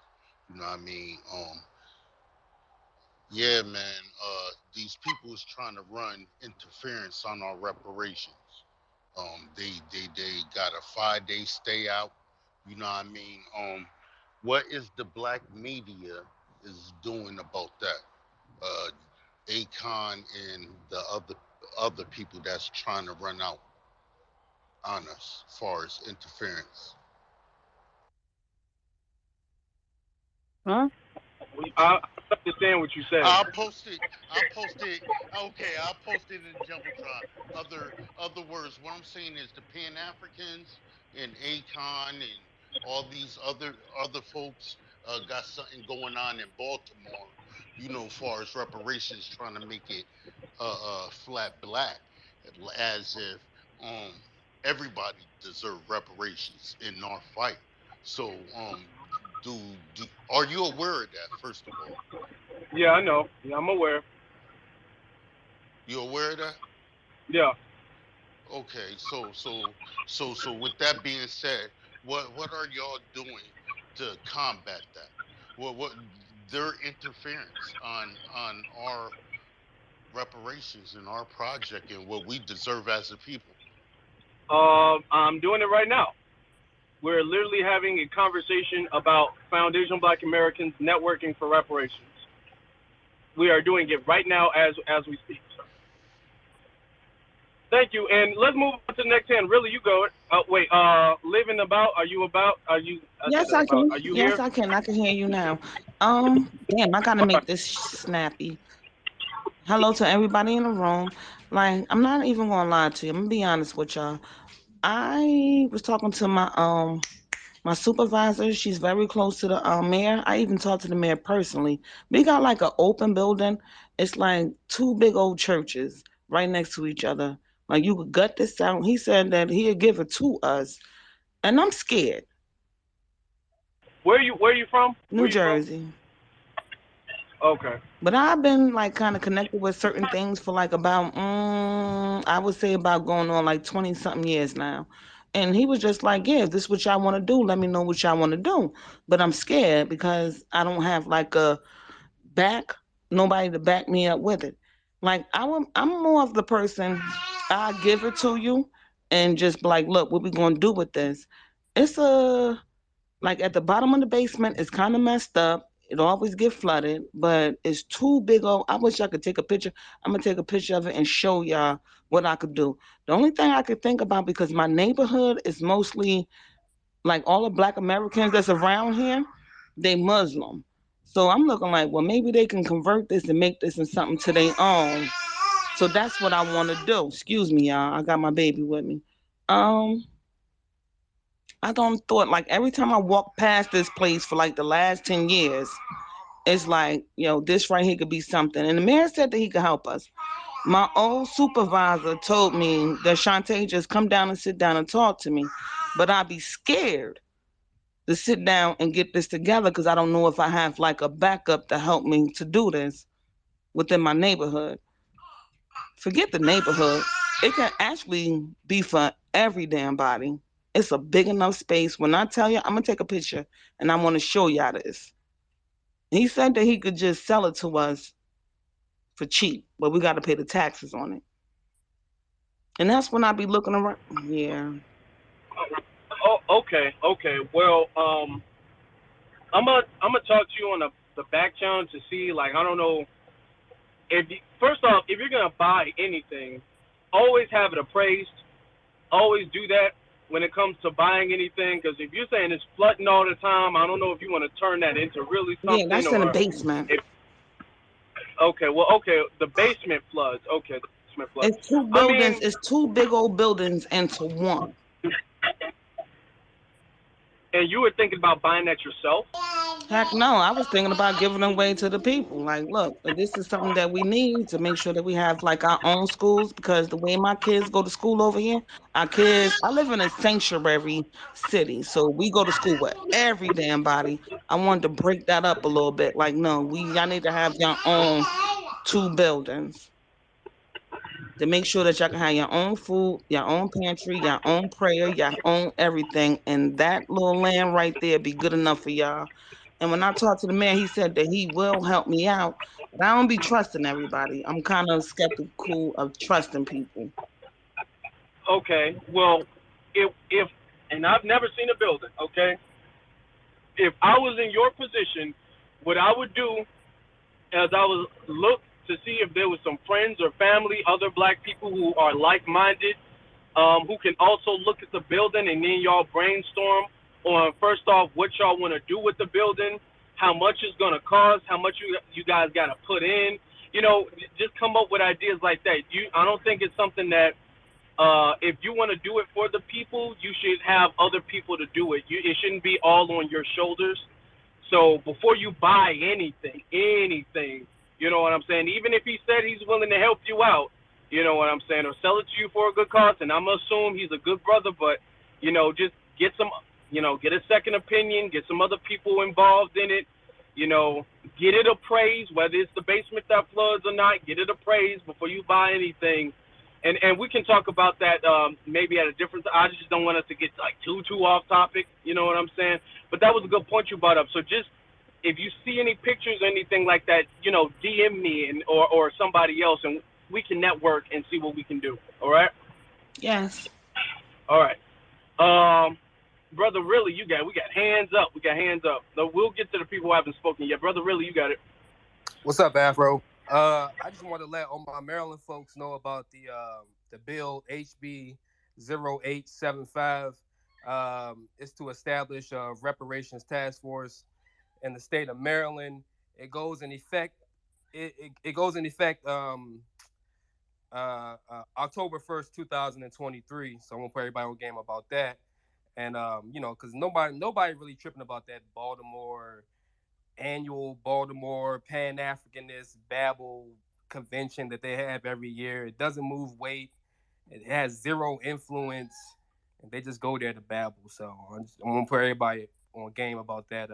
You know what I mean? Yeah, man. These people is trying to run interference on our reparations. They got a 5 day stay out. You know what I mean? What is the black media is doing about that? uh, Akon and the other people that's trying to run out on us as far as interference. Huh? I understand what you said. I'll post it. I'll post it. Okay, I'll post it in Jumbotron. Other words, what I'm saying is the Pan Africans and Akon and all these other folks got something going on in Baltimore. You know, far as reparations, trying to make it flat black, as if um everybody deserve reparations in our fight. So do are you aware of that? First of all, Yeah, I know. Yeah, I'm aware. you aware of that? Yeah. Okay, so with that being said, what are y'all doing to combat that? What their interference on our reparations in our project and what we deserve as a people? I'm doing it right now. We're literally having a conversation about Foundation Black Americans networking for reparations. We are doing it right now as we speak. So, thank you, and let's move on to the next hand. Really, you go. Wait, living about? Are you about? Are you? I said Yes, that I about. can. Are you Yes, here? I can. I can hear you now. Damn, I gotta make this snappy. Hello to everybody in the room. Like, I'm not even gonna lie to you. I'm gonna be honest with y'all. I was talking to my supervisor. She's very close to the mayor. I even talked to the mayor personally. We got like an open building. It's like two big old churches right next to each other. Like you could gut this out. He said that he'd give it to us, and I'm scared. Where are you from? New Where are you from? Jersey. Okay. But I've been like kind of connected with certain things for like about, I would say about going on like 20 something years now. And he was just like, yeah, if this is what y'all want to do, let me know what y'all want to do. But I'm scared because I don't have like a back, nobody to back me up with it. Like I'm more of the person, I give it to you and just be like, look, what we going to do with this? It's a like at the bottom of the basement, it's kind of messed up. It always get flooded, but it's too big. Old. I wish I could take a picture. I'm gonna take a picture of it and show y'all what I could do. The only thing I could think about because my neighborhood is mostly like all the Black Americans that's around here, they Muslim. So I'm looking like, well, maybe they can convert this and make this into something to their own. So that's what I want to do. Excuse me, y'all. I got my baby with me. Um, I don't thought like every time I walk past this place for like the last 10 years, it's like, this right here could be something. And the mayor said that he could help us. My old supervisor told me that Shantae just come down and sit down and talk to me. But I'd be scared to sit down and get this together because I don't know if I have like a backup to help me to do this within my neighborhood. Forget the neighborhood. It can actually be for every damn body. It's a big enough space. When I tell you, I'm gonna take a picture and I want to show y'all this. He said that he could just sell it to us for cheap, but we got to pay the taxes on it. And that's when I be looking around. Yeah, Oh, okay, okay. Well, I'm gonna talk to you on the back channel to see. Like, I don't know if you, first off, if you're gonna buy anything, always have it appraised. Always do that when it comes to buying anything. Because if you're saying it's flooding all the time, I don't know if you want to turn that into really yeah, something that's in the or basement. if. Okay, well, okay, the basement floods. Okay, the basement floods. It's two I buildings. mean, It's two big old buildings into one. and you were thinking about buying that yourself? Heck no, I was thinking about giving them away to the people. Like, look, this is something that we need to make sure that we have like our own schools because the way my kids go to school over here, our kids, I live in a sanctuary city, so we go to school with every damn body. I wanted to break that up a little bit. Like, no, y'all need to have your own two buildings to make sure that y'all can have your own food, your own pantry, your own prayer, your own everything. And that little land right there be good enough for y'all. And when I talked to the mayor, he said that he will help me out. But I don't be trusting everybody. I'm kind of skeptical of trusting people. Okay, well, if and I've never seen a building. Okay, if I was in your position, what I would do as I would look to see if there was some friends or family, other black people who are like-minded, who can also look at the building, and then y'all brainstorm on first off what y'all want to do with the building, how much it's going to cost, how much you guys got to put in. You know, just come up with ideas like that. I don't think it's something that if you want to do it for the people, you should have other people to do it. It shouldn't be all on your shoulders. So before you buy anything, you know what I'm saying? Even if he said he's willing to help you out, you know what I'm saying, or sell it to you for a good cost, and I'm gonna assume he's a good brother, but just get some, get a second opinion, get some other people involved in it, get it appraised, whether it's the basement that floods or not, get it appraised before you buy anything. And we can talk about that maybe at a different. I just don't want us to get like too off topic. You know what I'm saying? But that was a good point you brought up. So just if you see any pictures or anything like that, DM me or somebody else, and we can network and see what we can do. All right. Yes. All right. Um, brother, really, we got hands up. We got hands up. So we'll get to the people who haven't spoken yet. Brother, really, you got it. What's up, Afro? I just want to let all my Maryland folks know about the bill HB 0875. It's to establish a reparations task force in the state of Maryland. It goes in effect. It goes in effect October 1st, 2023. So I want to put everybody on game about that. And because nobody really tripping about that Baltimore annual Baltimore Pan Africanist Babel convention that they have every year. It doesn't move weight. It has zero influence, and they just go there to babble. So I'm gonna put everybody on game about that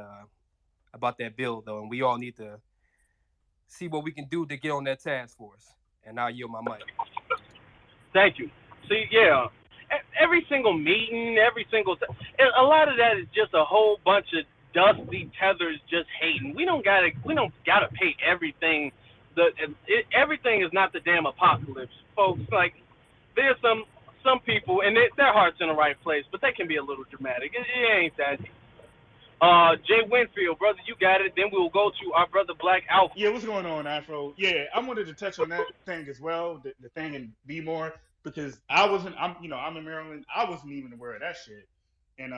bill though, and we all need to see what we can do to get on that task force. And I'll yield my mic. Thank you. See, yeah, every single meeting, a lot of that is just a whole bunch of dusty tethers just hating. We don't gotta pay everything. Everything is not the damn apocalypse, folks. Like there's some people, and their heart's in the right place, but they can be a little dramatic. It ain't that deep. Jay Winfield, brother, you got it. Then we will go to our brother Black Alpha. Yeah, what's going on, Afro? Yeah, I wanted to touch on that thing as well, the thing in Be More, because I'm in Maryland. I wasn't even aware of that shit, and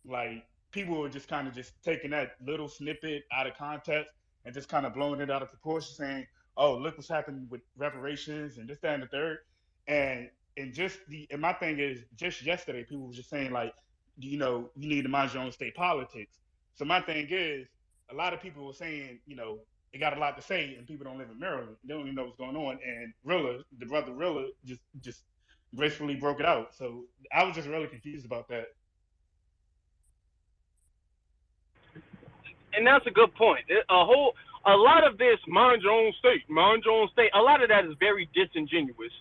like people were just kind of just taking that little snippet out of context and just kind of blowing it out of proportion, saying, "Oh, look what's happened with reparations and this, that, and the third," and and my thing is just yesterday people were just saying like, you need to mind your own state politics. So my thing is a lot of people were saying, they got a lot to say, and people don't live in Maryland. They don't even know what's going on. And the brother Rilla, just gracefully broke it out. So I was just really confused about that. And that's a good point. A lot of this mind your own state, mind your own state. A lot of that is very disingenuous.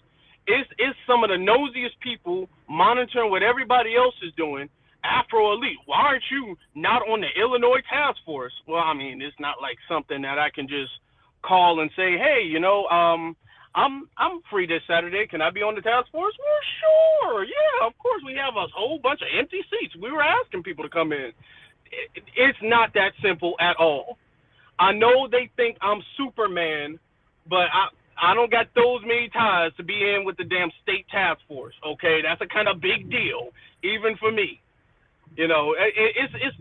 It's some of the nosiest people monitoring what everybody else is doing. Afro Elite, why aren't you not on the Illinois task force? Well, I mean, it's not like something that I can just call and say, hey, I'm free this Saturday. Can I be on the task force? Well, sure, yeah, of course. We have a whole bunch of empty seats. We were asking people to come in. It's not that simple at all. I know they think I'm Superman, but I don't got those many ties to be in with the damn state task force. Okay, that's a kind of big deal, even for me. It's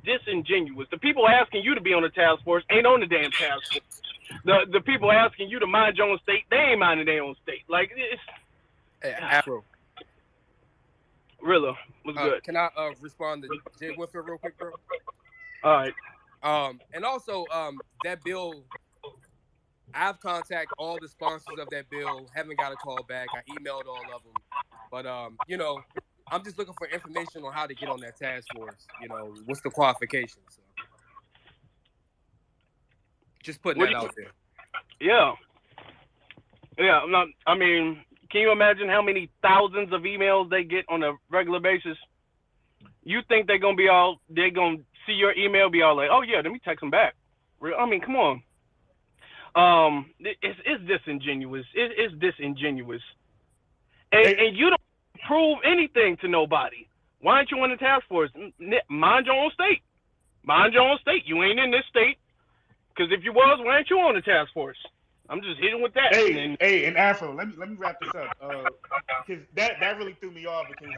disingenuous. The people asking you to be on the task force ain't on the damn task force. The people asking you to mind your own state, they ain't minding their own state. Like it's Afro. Really, what's good? Can I respond to Jay Winfield real quick, bro? All right. And also that bill, I've contacted all the sponsors of that bill. Haven't got a call back. I emailed all of them, but I'm just looking for information on how to get on that task force. What's the qualifications? So, just putting that out there. Yeah. Yeah. I mean, can you imagine how many thousands of emails they get on a regular basis? You think they're gonna see your email, be all like, oh yeah, let me text them back. I mean, come on. It's disingenuous. It's disingenuous. And you don't prove anything to nobody. Why aren't you on the task force? Mind your own state. Mind your own state. You ain't in this state. Because if you was, why aren't you on the task force? I'm just hitting with that. And Afro, let me wrap this up. Because that really threw me off because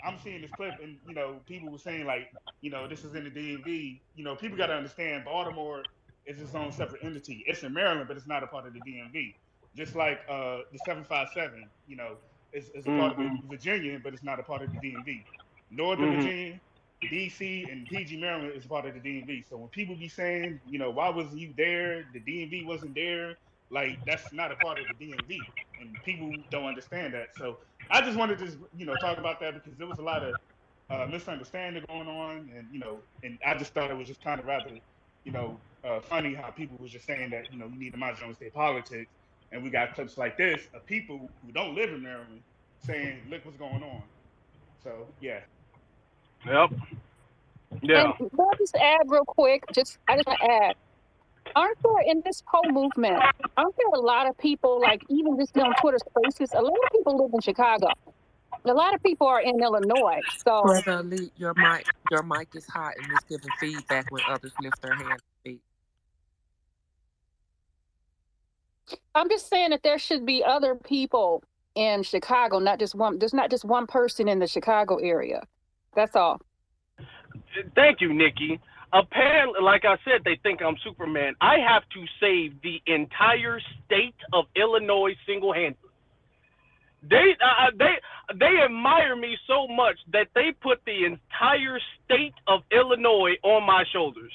I'm seeing this clip and people were saying like, this is in the DMV. People got to understand Baltimore is its own separate entity. It's in Maryland, but it's not a part of the DMV. Just like the 757, is a part of Virginia, but it's not a part of the DMV. Northern Virginia, DC, and PG Maryland is a part of the DMV. So when people be saying, why wasn't you there? The DMV wasn't there. Like that's not a part of the DMV, and people don't understand that. So I just wanted to talk about that because there was a lot of misunderstanding going on, and I just thought it was just kind of rather funny how people was just saying that you need to mind your own state politics, and we got clips like this of people who don't live in Maryland saying, look what's going on. So yeah. Yep. Yeah. And can I just add real quick? I just want to add. Aren't there in this whole movement? Aren't there a lot of people like even just on Twitter Spaces? A lot of people live in Chicago. A lot of people are in Illinois. So Brother Elite, your mic is hot and it's giving feedback when others lift their hand to speak. I'm just saying that there should be other people in Chicago, not just one. There's not just one person in the Chicago area. That's all. Thank you, Nikki. Apparently, like I said, they think I'm Superman. I have to save the entire state of Illinois single-handedly. They admire me so much that they put the entire state of Illinois on my shoulders.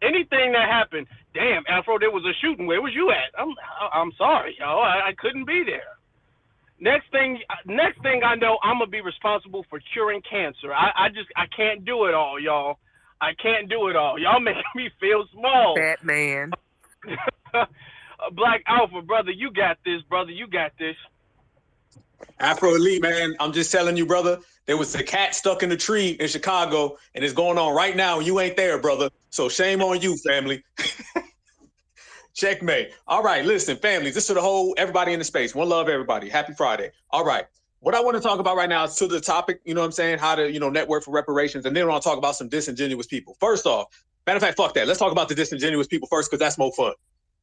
Anything that happened, damn, Afro, there was a shooting. Where was you at? I'm sorry, yo, I couldn't be there. Next thing I know, I'm gonna be responsible for curing cancer. I can't do it all, y'all. I can't do it all. Y'all making me feel small. Batman. Black Alpha, brother, you got this, brother. You got this. Afro Elite, man, I'm just telling you, brother, there was a cat stuck in a tree in Chicago, and it's going on right now. You ain't there, brother. So shame on you, family. Checkmate. All right, listen, families, this is the whole, everybody in the space. One love, everybody. Happy Friday. All right. What I want to talk about right now is to the topic, you know what I'm saying, how to, network for reparations, and then I want to talk about some disingenuous people. First off, matter of fact, fuck that. Let's talk about the disingenuous people first, because that's more fun.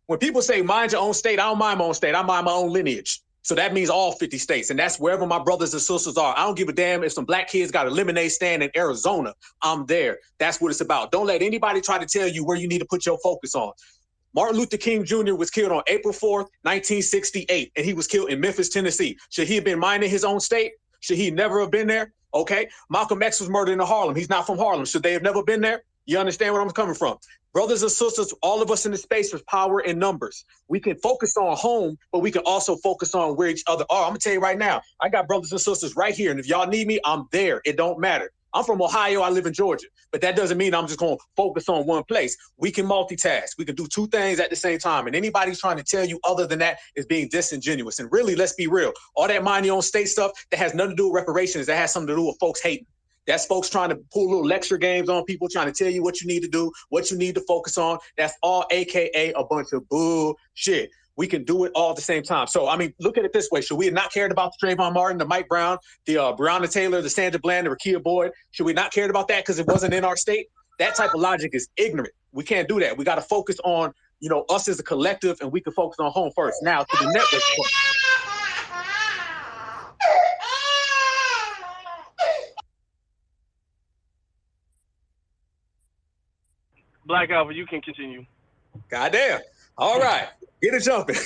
When people say mind your own state, I don't mind my own state. I mind my own lineage. So that means all 50 states. And that's wherever my brothers and sisters are. I don't give a damn if some black kids got a lemonade stand in Arizona. I'm there. That's what it's about. Don't let anybody try to tell you where you need to put your focus on. Martin Luther King Jr. was killed on April 4th, 1968, and he was killed in Memphis, Tennessee. Should he have been minding his own state? Should he never have been there? Okay. Malcolm X was murdered in Harlem. He's not from Harlem. Should they have never been there? You understand where I'm coming from? Brothers and sisters, all of us in the space, there's power in numbers. We can focus on home, but we can also focus on where each other are. I'm going to tell you right now, I got brothers and sisters right here, and if y'all need me, I'm there. It don't matter. I'm from Ohio. I live in Georgia, but that doesn't mean I'm just going to focus on one place. We can multitask. We can do two things at the same time, and anybody's trying to tell you other than that is being disingenuous. And really, let's be real. All that mind your own state stuff that has nothing to do with reparations, that has something to do with folks hating. That's folks trying to pull little lecture games on people, trying to tell you what you need to do, what you need to focus on. That's all AKA a bunch of bullshit. We can do it all at the same time. So, I mean, look at it this way. Should we have not cared about the Trayvon Martin, the Mike Brown, the Breonna Taylor, the Sandra Bland, the Rakia Boyd? Should we not cared about that because it wasn't in our state? That type of logic is ignorant. We can't do that. We got to focus on, us as a collective, and we can focus on home first. Now, to the network point. Black Alpha, you can continue. Goddamn. All right. Get it jumping.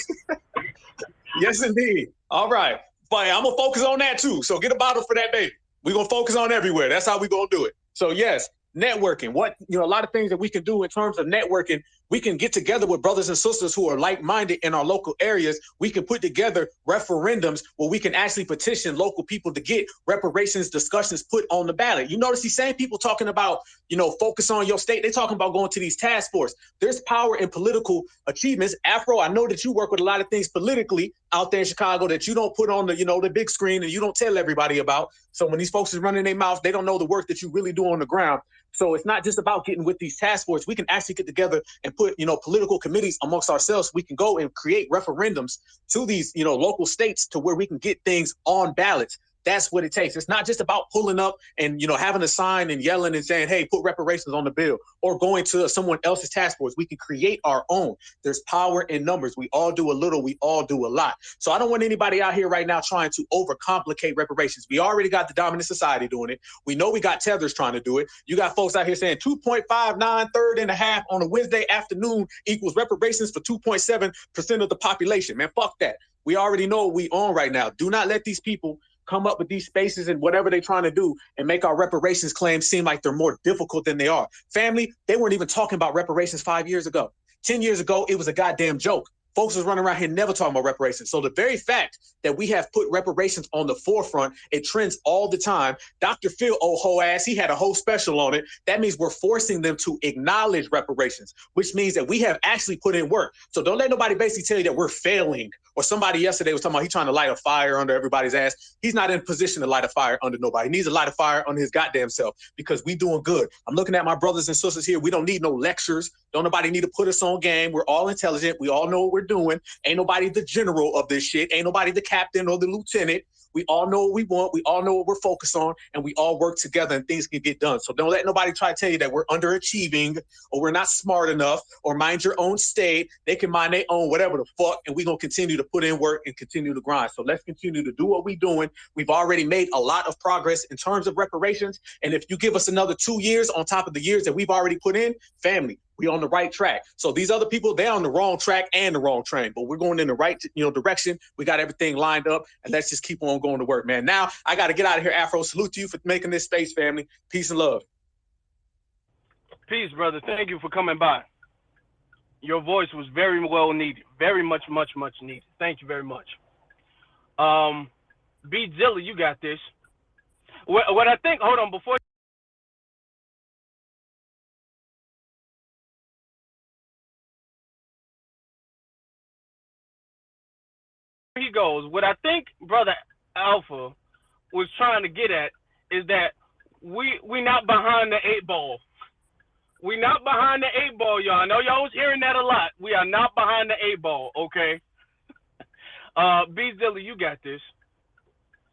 Yes, indeed. All right. But I'm going to focus on that too. So get a bottle for that baby. We're going to focus on everywhere. That's how we're going to do it. So yes, networking. A lot of things that we can do in terms of networking, we can get together with brothers and sisters who are like-minded in our local areas. We can put together referendums where we can actually petition local people to get reparations discussions put on the ballot. You notice these same people talking about, focus on your state. They're talking about going to these task force. There's power in political achievements. Afro, I know that you work with a lot of things politically out there in Chicago that you don't put on the big screen and you don't tell everybody about. So when these folks is running their mouth, they don't know the work that you really do on the ground. So it's not just about getting with these task forces. We can actually get together and put, political committees amongst ourselves. We can go and create referendums to these, local states to where we can get things on ballots. That's what it takes. It's not just about pulling up and, having a sign and yelling and saying, hey, put reparations on the bill, or going to someone else's task force. We can create our own. There's power in numbers. We all do a little. We all do a lot. So I don't want anybody out here right now trying to overcomplicate reparations. We already got the dominant society doing it. We know we got tethers trying to do it. You got folks out here saying 2.59, third and a half on a Wednesday afternoon equals reparations for 2.7% of the population. Man, fuck that. We already know what we on right now. Do not let these people come up with these spaces and whatever they're trying to do and make our reparations claims seem like they're more difficult than they are. Family, they weren't even talking about reparations 5 years ago. 10 years ago, it was a goddamn joke. folks was running around here never talking about reparations. So the very fact that we have put reparations on the forefront, it trends all the time. Dr. Phil, oh whole ass, he had a whole special on it. That means we're forcing them to acknowledge reparations, which means that we have actually put in work. So don't let nobody basically tell you that we're failing. Or somebody yesterday was talking about he's trying to light a fire under everybody's ass. He's not in position to light a fire under nobody. He needs to light a fire under his goddamn self because we doing good. I'm looking at my brothers and sisters here. We don't need no lectures. Don't nobody need to put us on game. We're all intelligent. We all know what we're doing. Ain't nobody the general of this shit. Ain't nobody the captain or the lieutenant. We all know what we want. We all know what we're focused on, and we all work together and things can get done. So don't let nobody try to tell you that we're underachieving or we're not smart enough or mind your own state. They can mind their own whatever the fuck, and we're going to continue to put in work and continue to grind. So let's continue to do what we're doing. We've already made a lot of progress in terms of reparations, and if you give us another 2 years on top of the years that we've already put in, family, we on the right track. So these other people, they're on the wrong track and the wrong train, but we're going in the right, direction. We got everything lined up, and let's just keep on going to work, man. Now I got to get out of here, Afro. Salute to you for making this space, family. Peace and love. Peace, brother. Thank you for coming by. Your voice was very well needed, very much needed. Thank you very much. B. Zilla, you got this. What I think, hold on, before he goes, what I think Brother Alpha was trying to get at is that we not behind the 8 ball. We not behind the 8 ball, y'all. I know y'all was hearing that a lot. We are not behind the 8 ball, okay? B. Zilla, you got this.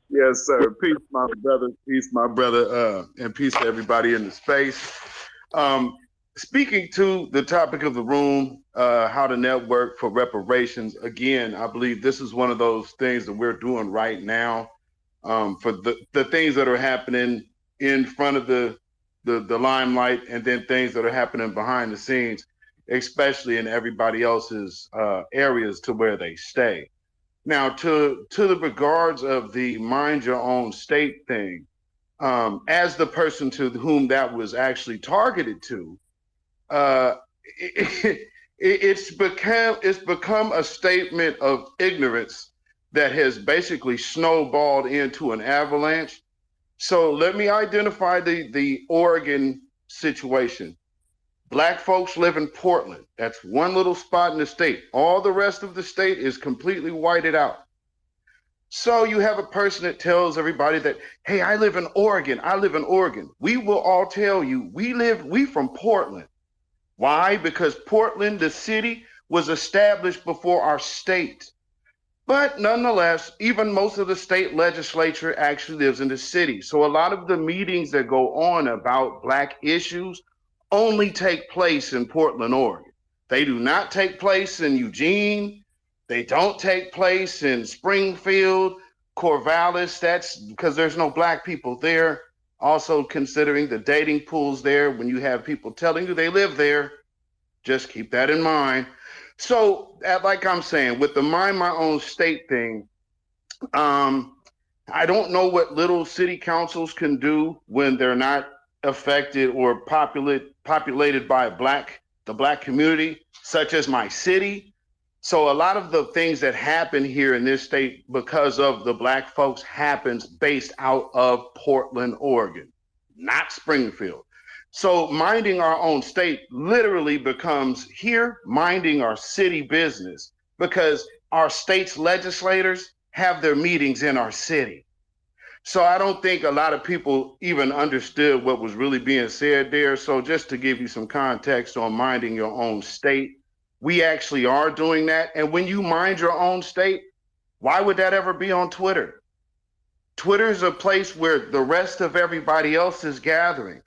Yes, sir. Peace, my brother. Peace, my brother. And peace to everybody in the space. Speaking to the topic of the room, how to network for reparations. Again, I believe this is one of those things that we're doing right now for the things that are happening in front of the limelight, and then things that are happening behind the scenes, especially in everybody else's areas to where they stay. Now, to the regards of the mind your own state thing, as the person to whom that was actually targeted to, it's become a statement of ignorance that has basically snowballed into an avalanche. So let me identify the Oregon situation. Black folks live in Portland. That's one little spot in the state. All the rest of the state is completely whited out. So you have a person that tells everybody that, hey, I live in Oregon. I live in Oregon. We will all tell you, we from Portland. Why? Because Portland, the city, was established before our state. But nonetheless, even most of the state legislature actually lives in the city. So a lot of the meetings that go on about Black issues only take place in Portland, Oregon. They do not take place in Eugene. They don't take place in Springfield, Corvallis. That's because there's no Black people there. Also considering the dating pools there, when you have people telling you they live there, just keep that in mind. So, like I'm saying, with the mind my own state thing, I don't know what little city councils can do when they're not affected or populated by the Black community, such as my city. So a lot of the things that happen here in this state because of the Black folks happens based out of Portland, Oregon, not Springfield. So minding our own state literally becomes here minding our city business, because our state's legislators have their meetings in our city. So I don't think a lot of people even understood what was really being said there. So just to give you some context on minding your own state, we actually are doing that. And when you mind your own state, why would that ever be on Twitter? Twitter is a place where the rest of everybody else is gathering.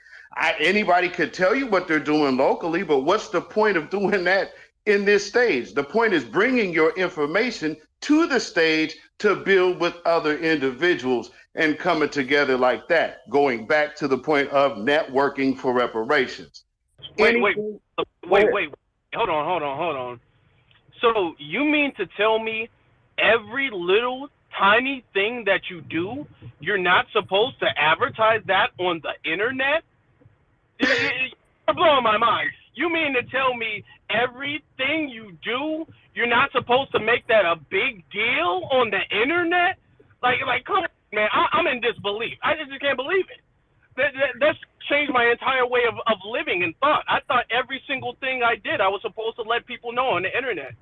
Anybody could tell you what they're doing locally, but what's the point of doing that in this stage? The point is bringing your information to the stage to build with other individuals and coming together like that, going back to the point of networking for reparations. Wait. Hold on. So you mean to tell me every little tiny thing that you do, you're not supposed to advertise that on the internet? You're blowing my mind. You mean to tell me everything you do, you're not supposed to make that a big deal on the internet? Like come on, man, I'm in disbelief. I just can't believe it. That's changed my entire way of living and thought. I thought every single thing I did, I was supposed to let people know on the internet.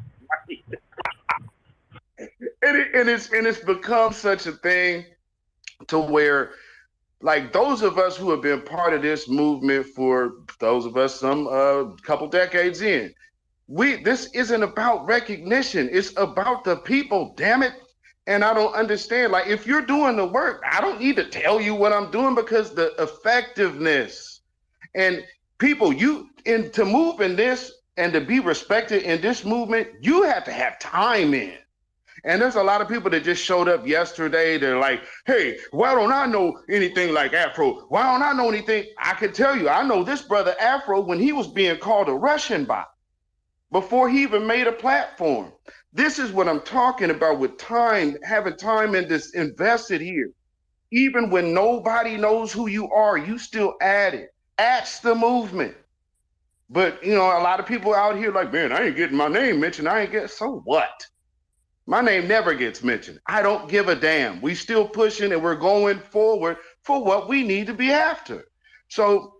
And it's become such a thing to where, like, those of us who have been part of this movement for those of us some couple decades in, this isn't about recognition. It's about the people, damn it. And I don't understand. Like, if you're doing the work, I don't need to tell you what I'm doing, because the effectiveness and people, to move in this and to be respected in this movement, you have to have time in. And there's a lot of people that just showed up yesterday. They're like, hey, why don't I know anything like Afro? Why don't I know anything? I can tell you, I know this brother Afro when he was being called a Russian bot before he even made a platform. This is what I'm talking about with time, having time in this invested here. Even when nobody knows who you are, you still add it. That's the movement. But, a lot of people out here like, man, I ain't getting my name mentioned. So what? My name never gets mentioned. I don't give a damn. We still pushing and we're going forward for what we need to be after. So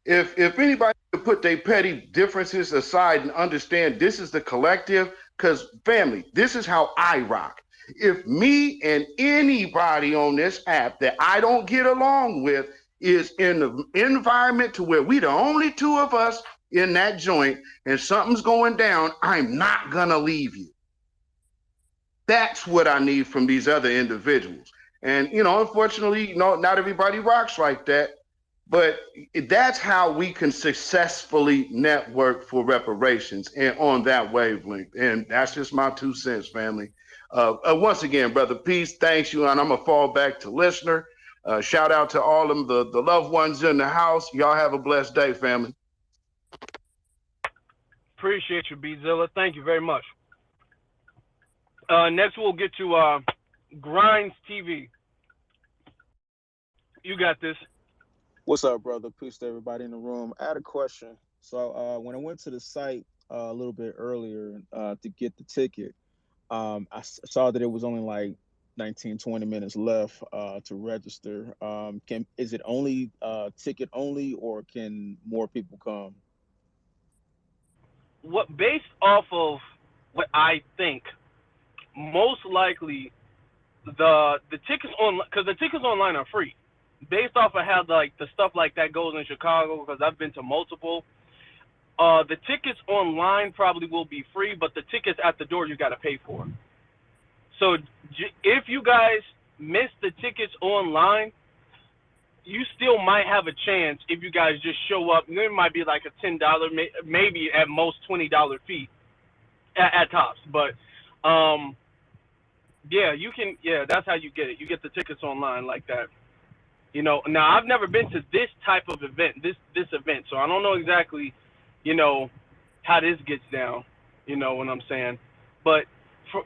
if anybody could put their petty differences aside and understand this is the collective, because family, this is how I rock. If me and anybody on this app that I don't get along with is in the environment to where we the only two of us in that joint and something's going down, I'm not gonna leave you. That's what I need from these other individuals. And, unfortunately, not everybody rocks like that, but that's how we can successfully network for reparations and on that wavelength. And that's just my 2 cents, family. Once again, brother, peace, thanks you. And I'm gonna fall back to listener. Shout out to all of the loved ones in the house. Y'all have a blessed day, family. Appreciate you, B-Zilla. Thank you very much. Next, we'll get to Grinds TV. You got this. What's up, brother? Peace to everybody in the room. I had a question. So when I went to the site a little bit earlier to get the ticket, I saw that it was only like 19, 20 minutes left to register. Is it only ticket only, or can more people come? Based off of what I think, most likely the tickets because the tickets online are free, based off of how the stuff like that goes in Chicago, because I've been to multiple. The tickets online probably will be free, but the tickets at the door you got to pay for. So if you guys miss the tickets online, you still might have a chance if you guys just show up. There might be like a $10, maybe at most $20 fee at tops, but yeah, you can. Yeah, that's how you get it. You get the tickets online like that. Now I've never been to this type of event, this event, so I don't know exactly, how this gets down. You know what I'm saying? But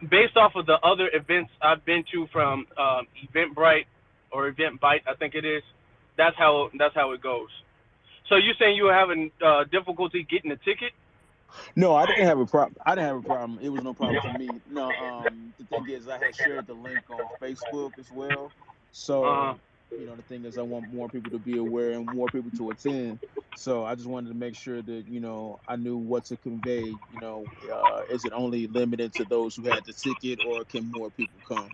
based off of the other events I've been to from Eventbrite or Eventbyte, I think it is. That's how it goes. So you're saying you were having difficulty getting a ticket? No, I didn't have a problem. It was no problem for me. No, the thing is, I had shared the link on Facebook as well. So, the thing is, I want more people to be aware and more people to attend. So I just wanted to make sure that, I knew what to convey. Is it only limited to those who had the ticket, or can more people come?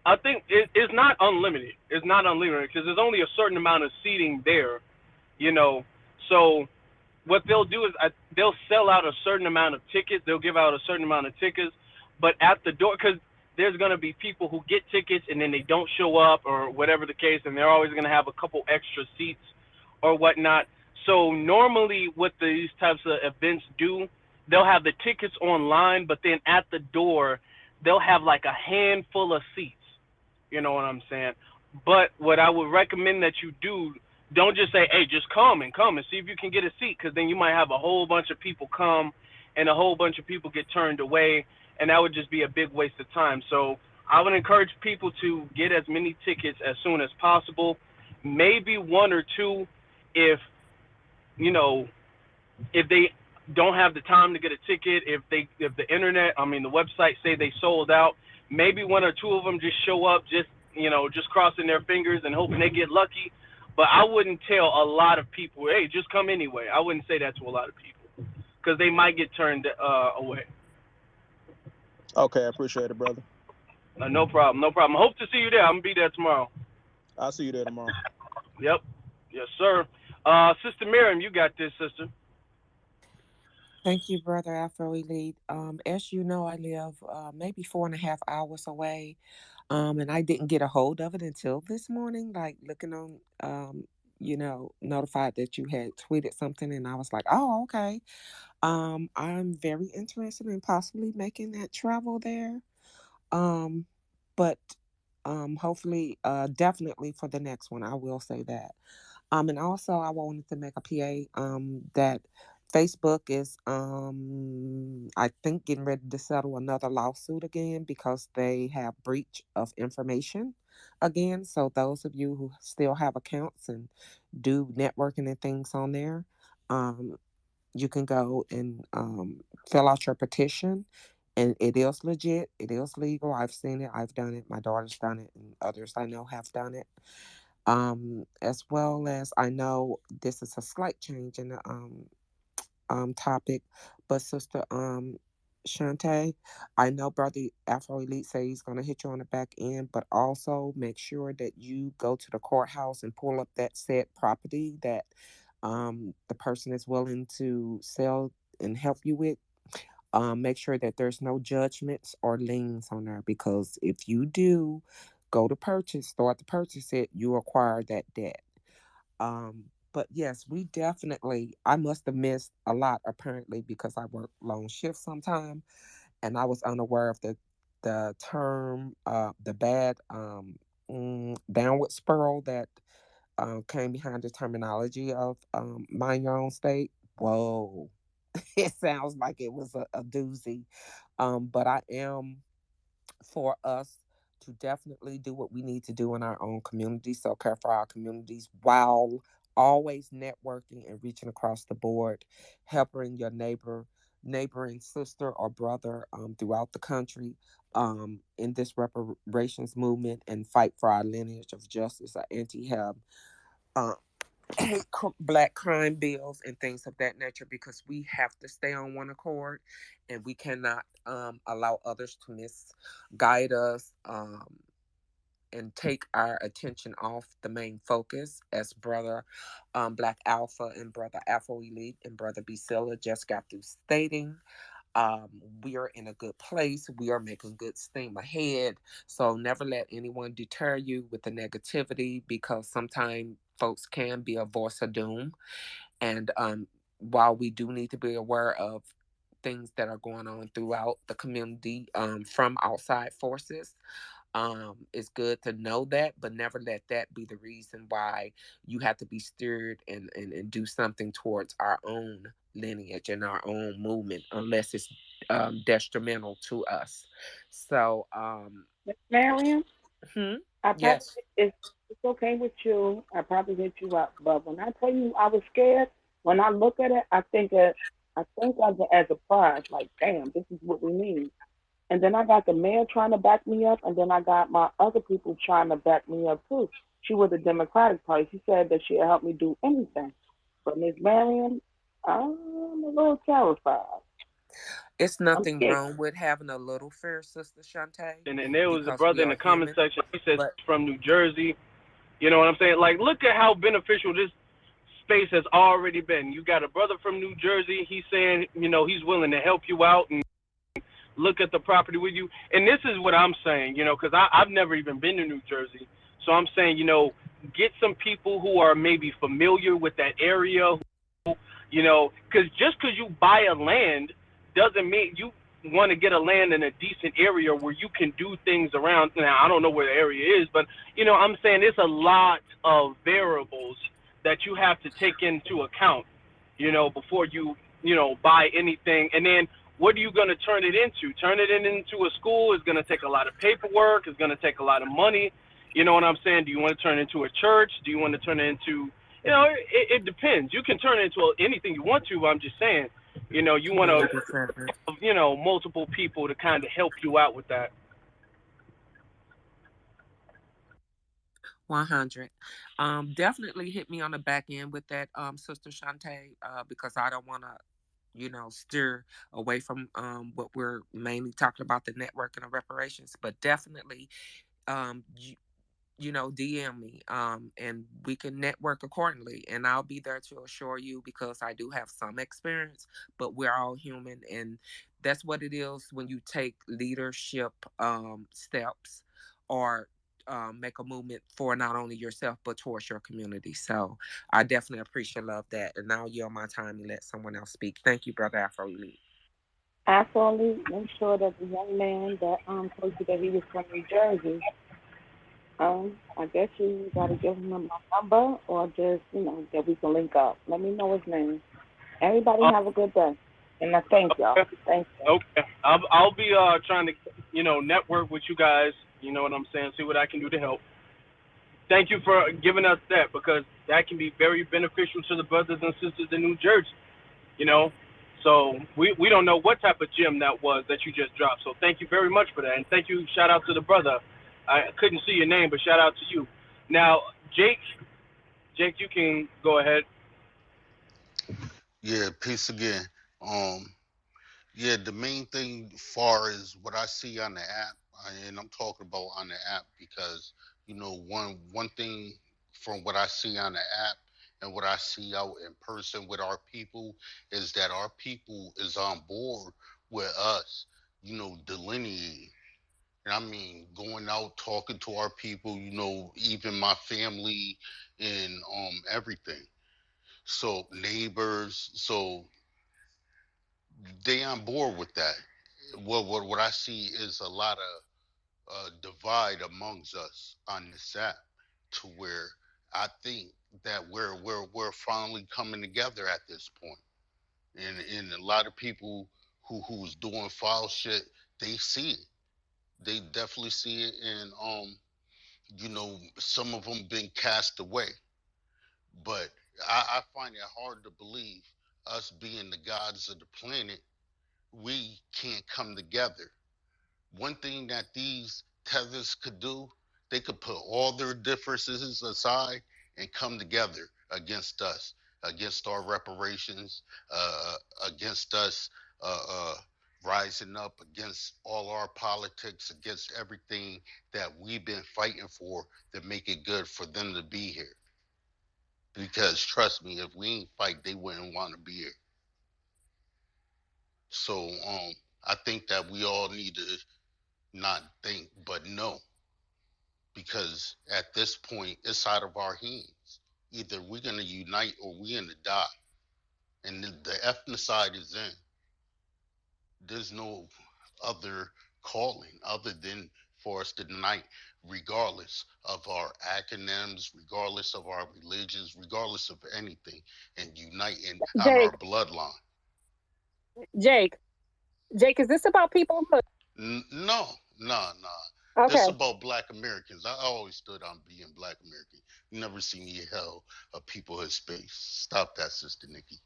I think it's not unlimited. It's not unlimited because there's only a certain amount of seating there. So what they'll do is they'll sell out a certain amount of tickets. They'll give out a certain amount of tickets, but at the door, because there's going to be people who get tickets and then they don't show up or whatever the case, and they're always going to have a couple extra seats or whatnot. So normally what these types of events do, they'll have the tickets online, but then at the door, they'll have like a handful of seats. You know what I'm saying? But what I would recommend that you do, don't just say, hey, just come and see if you can get a seat, because then you might have a whole bunch of people come and a whole bunch of people get turned away, and that would just be a big waste of time. So I would encourage people to get as many tickets as soon as possible, maybe one or two if they don't have the time to get a ticket, if the website say they sold out, maybe one or two of them just show up, just crossing their fingers and hoping they get lucky. But I wouldn't tell a lot of people, hey, just come anyway. I wouldn't say that to a lot of people because they might get turned away. Okay, I appreciate it, brother. No problem, no problem. Hope to see you there. I'm gonna be there tomorrow. I'll see you there tomorrow. Yep, yes, sir. Sister Miriam, you got this, sister. Thank you, Brother Afro Elite. As you know, I live maybe 4.5 hours away, and I didn't get a hold of it until this morning, like looking on, notified that you had tweeted something, and I was like, oh, okay. I'm very interested in possibly making that travel there. Um, but hopefully, definitely for the next one, I will say that. And also I wanted to make a PA that Facebook is I think getting ready to settle another lawsuit again because they have breach of information again. So those of you who still have accounts and do networking and things on there, um, you can go and fill out your petition. And it is legit. It is legal. I've seen it. I've done it. My daughter's done it, and others I know have done it. As well as I know this is a slight change in the topic, but Sister Shantae, I know Brother Afro Elite say he's gonna hit you on the back end, but also make sure that you go to the courthouse and pull up that said property that the person is willing to sell and help you with. Make sure that there's no judgments or liens on there because if you do start to purchase it, you acquire that debt. But yes, I must have missed a lot apparently because I work long shifts sometime and I was unaware of the term, the bad downward spiral that came behind the terminology of mind your own state. Whoa. It sounds like it was a doozy. But I am for us to definitely do what we need to do in our own community, so care for our communities while always networking and reaching across the board, helping your neighboring sister or brother throughout the country in this reparations movement and fight for our lineage of justice, our anti-hab black crime bills and things of that nature because we have to stay on one accord and we cannot allow others to misguide us and take our attention off the main focus as brother Black Alpha and brother Afro Elite and brother B Silla just got through stating. um, we are in a good place. We are making good steam ahead. So never let anyone deter you with the negativity because sometimes folks can be a voice of doom. And while we do need to be aware of things that are going on throughout the community from outside forces, it's good to know that, but never let that be the reason why you have to be steered and do something towards our own lineage and our own movement, unless it's detrimental to us. So, Miss Marion, hmm? I probably Yes, it's okay with you. I probably hit you up, but when I tell you I was scared, when I look at it, I think as a prize, like, damn, this is what we need. And then I got the mayor trying to back me up, and then I got my other people trying to back me up too. She was the Democratic Party. She said that she'd help me do anything. But Miss Marion, I'm a little terrified. it's I'm nothing scared. wrong with having a little fear, Sister Shantae, And there was a because brother we in are the comment human. section. He says But he's from New Jersey. You know what I'm saying? Like, look at how beneficial this space has already been. You got a brother from New Jersey. He's saying, he's willing to help you out and look at the property with you. And this is what I'm saying, because I've never even been to New Jersey. So I'm saying, get some people who are maybe familiar with that area, because just because you buy a land doesn't mean you want to get a land in a decent area where you can do things around. Now, I don't know where the area is, but, I'm saying there's a lot of variables that you have to take into account, before you buy anything. And then what are you going to turn it into? Turn it into a school is going to take a lot of paperwork. It's going to take a lot of money. You know what I'm saying? Do you want to turn it into a church? Do you want to turn it into, it depends. You can turn it into anything you want to, but I'm just saying, You want Really to, good service. multiple people to kind of help you out with that. 100. Definitely hit me on the back end with that, Sister Shantae, because I don't want to, steer away from what we're mainly talking about, the networking of reparations. But definitely, you, DM me, and we can network accordingly. And I'll be there to assure you because I do have some experience, but we're all human. And that's what it is when you take leadership steps or make a movement for not only yourself, but towards your community. So I definitely appreciate love that. And now yield my time and let someone else speak. Thank you, Brother Afro Elite. Absolutely, make sure that the young man that told you that he was from New Jersey, I guess you got to give him my number or just, that we can link up. Let me know his name. Everybody Uh, have a good day. And I thank y'all. okay. Thank you. Okay. I'll be trying to network with you guys. You know what I'm saying? See what I can do to help. Thank you for giving us that because that can be very beneficial to the brothers and sisters in New Jersey. You know, so we don't know what type of gem that was that you just dropped. So thank you very much for that, and thank you. Shout out to the brother. I couldn't see your name, but shout out to you. Now, Jake, you can go ahead. Yeah, peace again. Um, yeah, the main thing far as what I see on the app, and I'm talking about on the app because one thing from what I see on the app and what I see out in person with our people is that our people is on board with us, delineating. And I mean, going out talking to our people, even my family and everything. So neighbors, so they on board with that. What I see is a lot of divide amongst us on this app, to where I think that we're finally coming together at this point. And a lot of people who's doing foul shit, they see it. They definitely see it, and some of them been cast away. But I find it hard to believe, us being the gods of the planet, we can't come together. One thing that these tethers could do, they could put all their differences aside and come together against us, against our reparations, uh, against us uh, uh, rising up against all our politics, against everything that we've been fighting for to make it good for them to be here. Because trust me, if we ain't fight, they wouldn't want to be here. So I think that we all need to not think but know, because at this point it's out of our hands. Either we're going to unite or we're going to die, and the ethnocide is in. There's no other calling other than for us to unite, regardless of our acronyms, regardless of our religions, regardless of anything, and unite on our Jake, bloodline. Jake, Jake, is this about people? No, no, no. This Okay, about Black Americans. I always stood on being Black American. You never see me hell of people in space. Stop that, Sister Nikki.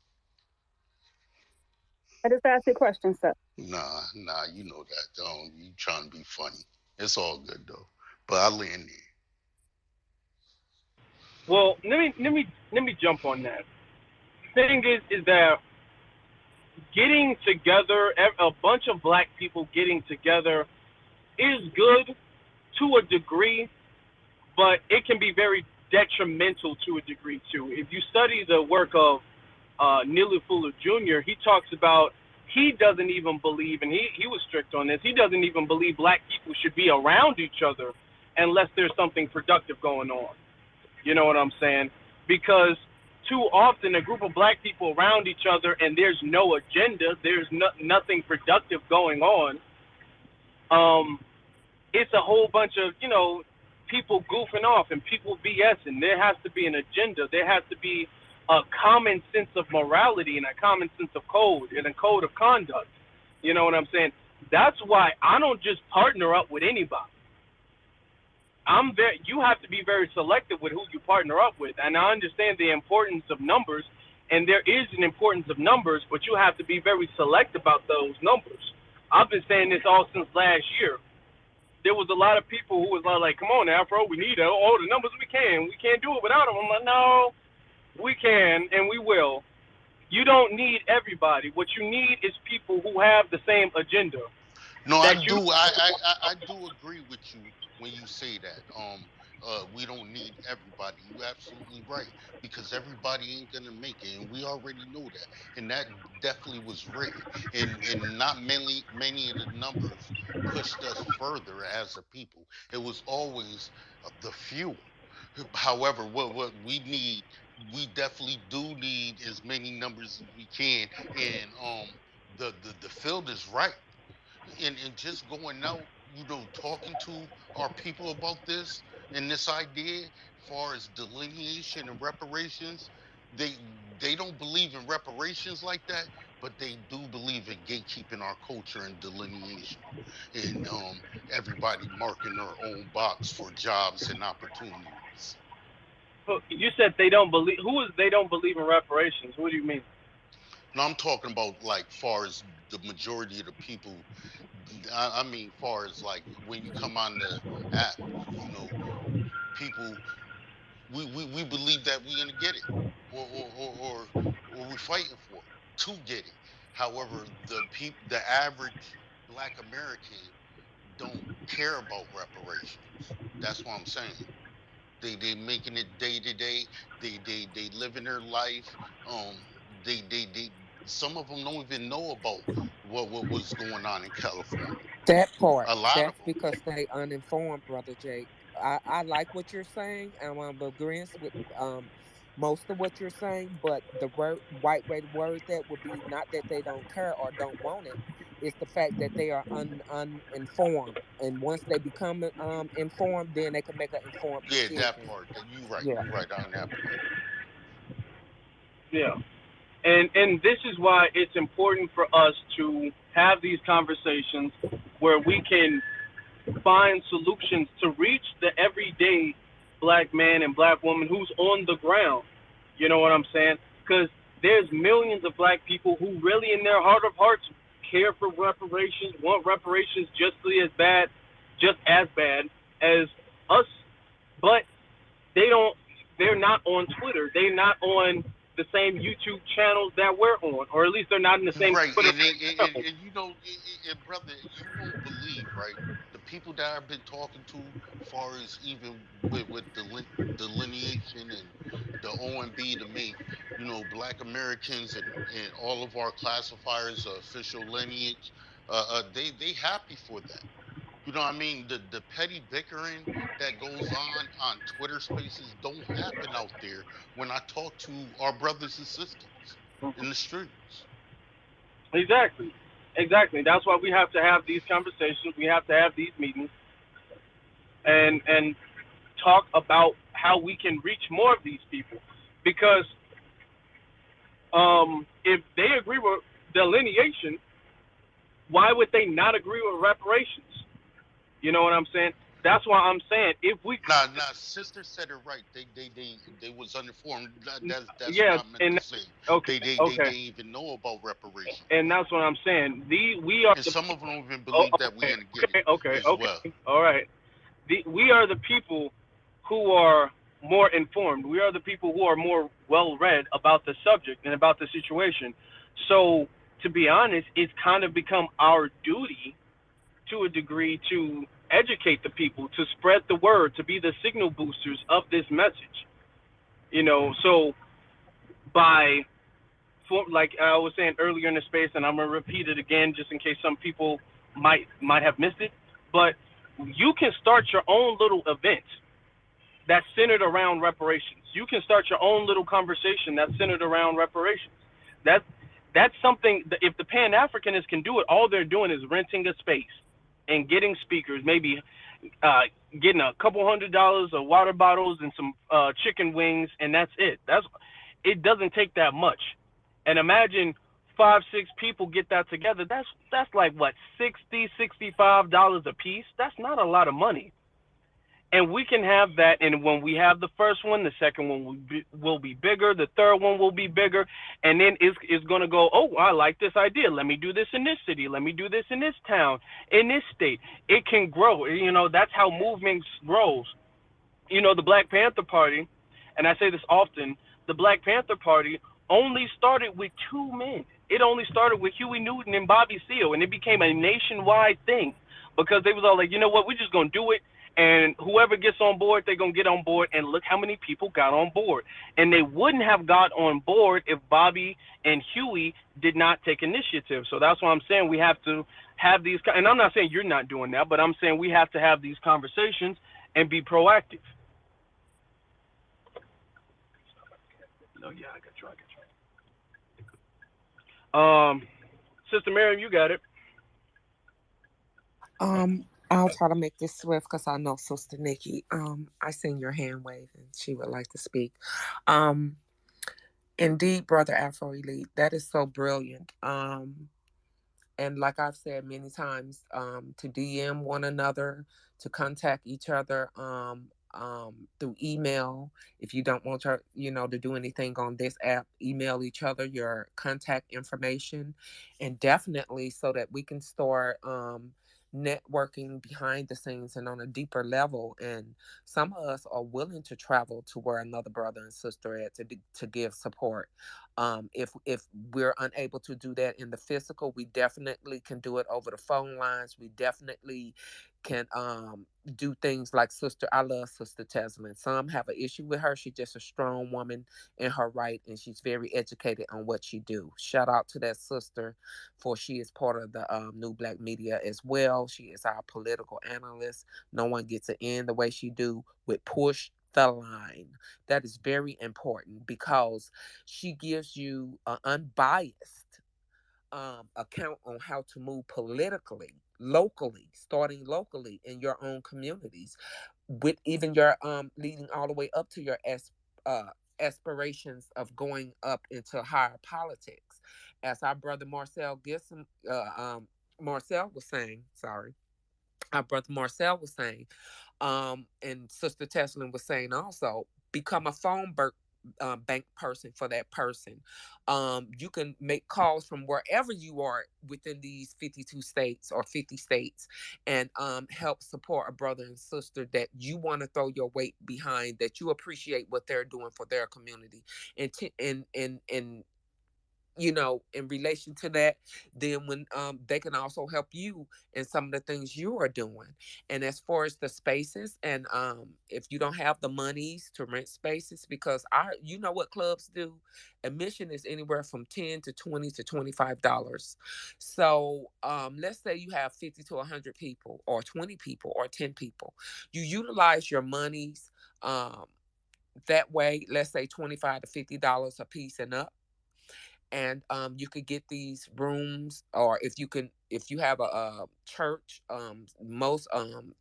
I just asked you a question, sir. Nah, nah, you know that. Don't you trying to be funny? It's all good though. But I land there. Well, let me jump on that. Thing is that getting together, a bunch of black people getting together is good to a degree, but it can be very detrimental to a degree too. If you study the work of Neely Fuller Jr., he talks about he doesn't even believe, and he was strict on this, he doesn't even believe black people should be around each other unless there's something productive going on. You know what I'm saying? Because too often a group of black people around each other and there's no agenda, there's nothing productive going on. Um, it's a whole bunch of, people goofing off and people BSing. There has to be an agenda. There has to be a common sense of morality and a common sense of code and a code of conduct. You know what I'm saying? That's why I don't just partner up with anybody. You have to be very selective with who you partner up with. And I understand the importance of numbers And there is an importance of numbers, but you have to be very select about those numbers. I've been saying this all since last year. There was a lot of people who was like, come on, Afro, we need all the numbers we can. We can't do it without them. I'm like, no, we can and we will. You don't need everybody. What you need is people who have the same agenda. No, I That you do. I do agree with you when you say that. We don't need everybody. You absolutely right, because everybody ain't gonna make it, and we already know that. And that definitely was written. And not many of the numbers pushed us further as a people. It was always the few. However, what we need, we definitely do need as many numbers as we can. And the field is right, and just going out, talking to our people about this and this idea, far as delineation and reparations, they they don't believe in reparations like that, but they do believe in gatekeeping our culture and delineation, and everybody marking their own box for jobs and opportunities. you said they don't believe. Who is they don't believe in reparations? What do you mean? No, I'm talking about like far as the majority of the people. I mean, far as like when you come on the app, you know, people, we believe that we're gonna get it, or we're fighting for it to get it. However, the average Black American don't care about reparations. That's what I'm saying. They making it day to day. They living their life. Um, they some of them don't even know about what was going on in California. That part, A lot of that's them. because they uninformed, brother Jake. I like what you're saying, and I'm agreeing with most of what you're saying. But the right way to word that would be not that they don't care or don't want it. It's the fact that they are uninformed, and once they become informed, then they can make an informed Yeah, that decision. part. That you right. Yeah. You right on that point. Yeah. And this is why it's important for us to have these conversations where we can find solutions to reach the everyday black man and black woman who's on the ground. You know what I'm saying? Because there's millions of black people who really, in their heart of hearts, care for reparations, want reparations just as bad as us, but they don't. They're not on Twitter. They're not on the same YouTube channels that we're on, or at least they're not in the same Right, Twitter. and brother, you won't believe, right? The people that I've been talking to, far as even with delineation and the OMB to make, Black Americans and all of our classifiers, official lineage, they happy for that. You know what I mean? The petty bickering that goes on Twitter Spaces don't happen out there when I talk to our brothers and sisters in the streets. Exactly. Exactly. That's why we have to have these conversations. We have to have these meetings and talk about how we can reach more of these people. Because if they agree with delineation, why would they not agree with reparations? You know what I'm saying? That's why I'm saying if we, Nah, sister said it right. They was uninformed. That's what yeah, I meant and to say. okay, They okay, didn't even know about reparations, and that's what I'm saying. We are and the some of them don't even oh, believe that we're okay, gonna get it okay, as well. okay, all right. We are the people who are more informed. We are the people who are more well read about the subject and about the situation. So, to be honest, it's kind of become our duty to a degree to educate the people, to spread the word, to be the signal boosters of this message. So by like I was saying earlier in the space, and I'm gonna repeat it again just in case some people might have missed it. But you can start your own little event that's centered around reparations. You can start your own little conversation that's centered around reparations. That that's something that if the Pan Africanists can do it, all they're doing is renting a space and getting speakers, maybe uh, getting a couple $100 of water bottles and some chicken wings, and that's it. It doesn't take that much. And imagine 5, 6 people get that together. That's like what $60, $65 a piece. That's not a lot of money. And we can have that, and when we have the first one, the second one will be bigger, the third one will be bigger, and then it's going to go, oh, I like this idea, let me do this in this city, let me do this in this town, in this state. It can grow. That's how movements grows. The Black Panther Party, and I say this often, the Black Panther Party only started with two men. It only started with Huey Newton and Bobby Seale, and it became a nationwide thing because they was all like, you know what, we're just gonna do it, and whoever gets on board, they're gonna get on board, and look how many people got on board. And they wouldn't have got on board if Bobby and Huey did not take initiative. So that's why I'm saying we have to have these, and I'm not saying you're not doing that, but I'm saying we have to have these conversations and be proactive. No, yeah, I got you. Sister Miriam, you got it. I'll try to make this swift because I know Sister Nikki. I seen your hand wave and she would like to speak. Um, Indeed, Brother Afro Elite, that is so brilliant. And like I've said many times, to DM one another, to contact each other through email. If you don't want to do anything on this app, email each other your contact information, and definitely so that we can start networking behind the scenes and on a deeper level. And some of us are willing to travel to where another brother and sister at to give support. If we're unable to do that in the physical, we definitely can do it over the phone lines. We definitely can do things like Sister. I love Sister Teslin. Some have an issue with her. She's just a strong woman in her right, and she's very educated on what she do. Shout out to that sister, for she is part of the New Black Media as well. She is our political analyst. No one gets it in the way she do with push the line. That is very important because she gives you an unbiased account on how to move politically, locally, starting locally in your own communities, with even your leading all the way up to your aspirations of going up into higher politics. As our brother Marcel Gibson, Marcel was saying, sorry, our brother Marcel was saying, and Sister Teslin was saying also, become a bank person for that person. You can make calls from wherever you are within these 52 states or 50 states, and help support a brother and sister that you want to throw your weight behind, that you appreciate what they're doing for their community. And in relation to that, then when they can also help you in some of the things you are doing. And as far as the spaces, and if you don't have the monies to rent spaces, because you know what clubs do, admission is anywhere from 10 to 20 to $25. So let's say you have 50 to 100 people or 20 people or 10 people, you utilize your monies that way. Let's say $25 to $50 a piece and up, and you could get these rooms. Or if you have a church, most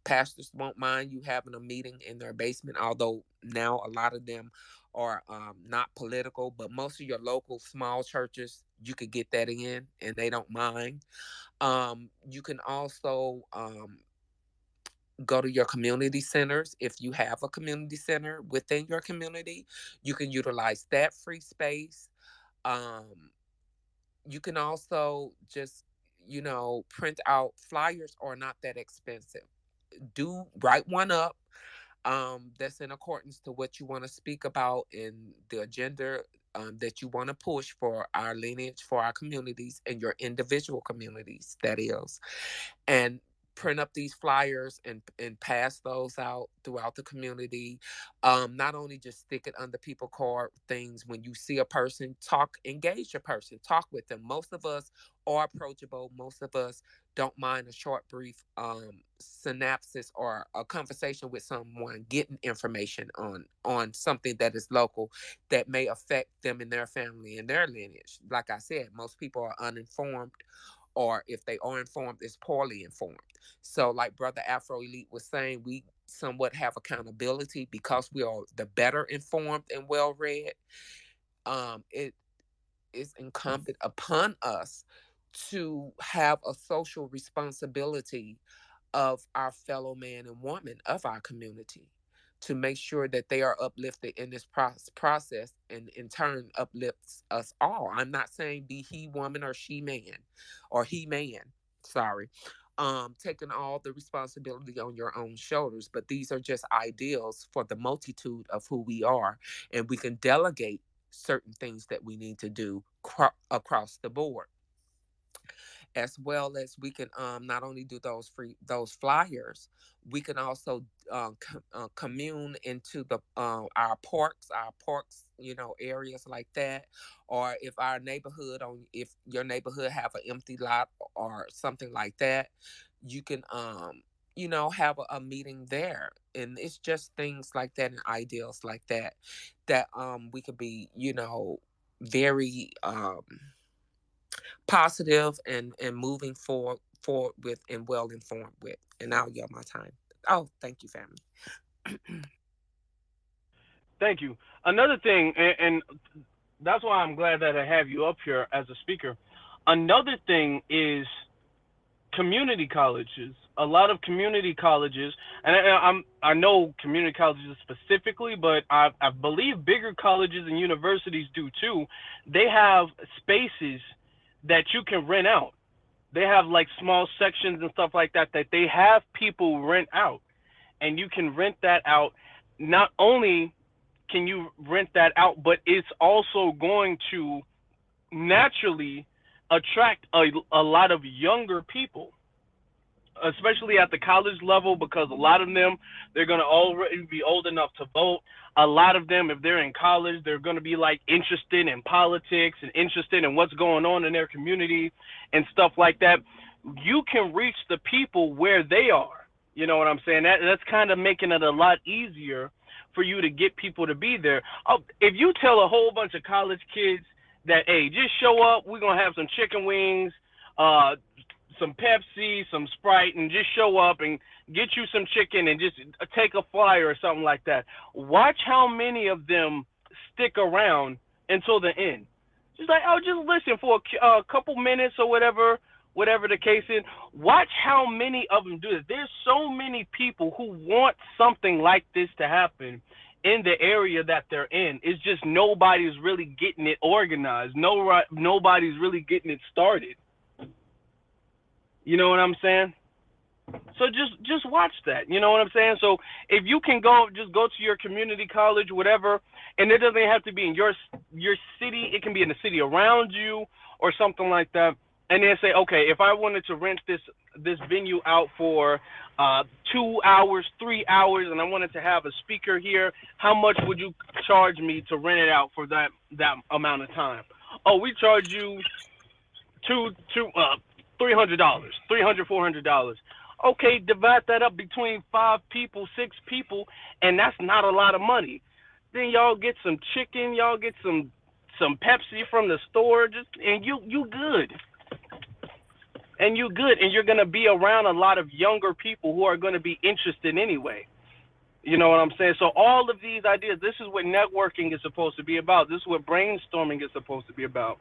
pastors won't mind you having a meeting in their basement, although now a lot of them are not political, but most of your local small churches, you could get that in and they don't mind. You can also go to your community centers. If you have a community center within your community, you can utilize that free space. um you can also just print out flyers, are not that expensive. Do write one up that's in accordance to what you want to speak about in the agenda, that you want to push for our lineage, for our communities and your individual communities, that is. And print up these flyers and pass those out throughout the community. Not only just stick it under people card things. When you see a person, engage a person, talk with them. Most of us are approachable. Most of us don't mind a short, brief synopsis or a conversation with someone, getting information on something that is local, that may affect them and their family and their lineage. Like I said, most people are uninformed, or if they are informed, it's poorly informed. So, like Brother Afro Elite was saying, we somewhat have accountability because we are the better informed and well read. It is incumbent upon us to have a social responsibility of our fellow man and woman of our community, to make sure that they are uplifted in this process, and in turn uplifts us all. I'm not saying be he woman or she man or he man. Sorry. Taking all the responsibility on your own shoulders, but these are just ideals for the multitude of who we are, and we can delegate certain things that we need to do across the board, as well as we can not only do those flyers, we can also commune into the our parks, areas like that. Or if your neighborhood have an empty lot or something like that, you can have a meeting there. And it's just things like that and ideals like that that we could be very positive and moving forward with, and well informed with. And I'll yell my time. Oh, thank you, family. Thank you. Another thing, and that's why I'm glad that I have you up here as a speaker. Another thing is community colleges. A lot of community colleges, and I know community colleges specifically, but I believe bigger colleges and universities do too. They have spaces that you can rent out. They have like small sections and stuff like that that they have people rent out, and you can rent that out. Not only can you rent that out, but it's also going to naturally attract a lot of younger people, especially at the college level, because a lot of them, they're going to already be old enough to vote. A lot of them, if they're in college, they're going to be like interested in politics and interested in what's going on in their community and stuff like that. You can reach the people where they are. You know what I'm saying? That's kind of making it a lot easier for you to get people to be there. If you tell a whole bunch of college kids that, hey, just show up, we're going to have some chicken wings, some Pepsi, some Sprite, and just show up and get you some chicken and just take a flyer or something like that. Watch how many of them stick around until the end. Just like, oh, just listen for a couple minutes or whatever the case is. Watch how many of them do it. There's so many people who want something like this to happen in the area that they're in. It's just nobody's really getting it organized. Nobody's really getting it started. You know what I'm saying? So just watch that. You know what I'm saying? So if you can just go to your community college, whatever, and it doesn't have to be in your city. It can be in the city around you or something like that. And then say, okay, if I wanted to rent this venue out for 2 hours, 3 hours, and I wanted to have a speaker here, how much would you charge me to rent it out for that amount of time? Oh, we charge you $300, $400. Okay, divide that up between 5 people, 6 people, and that's not a lot of money. Then y'all get some chicken, y'all get some Pepsi from the store, and you good. And you good, and you're gonna be around a lot of younger people who are gonna be interested anyway. You know what I'm saying? So all of these ideas, this is what networking is supposed to be about. This is what brainstorming is supposed to be about.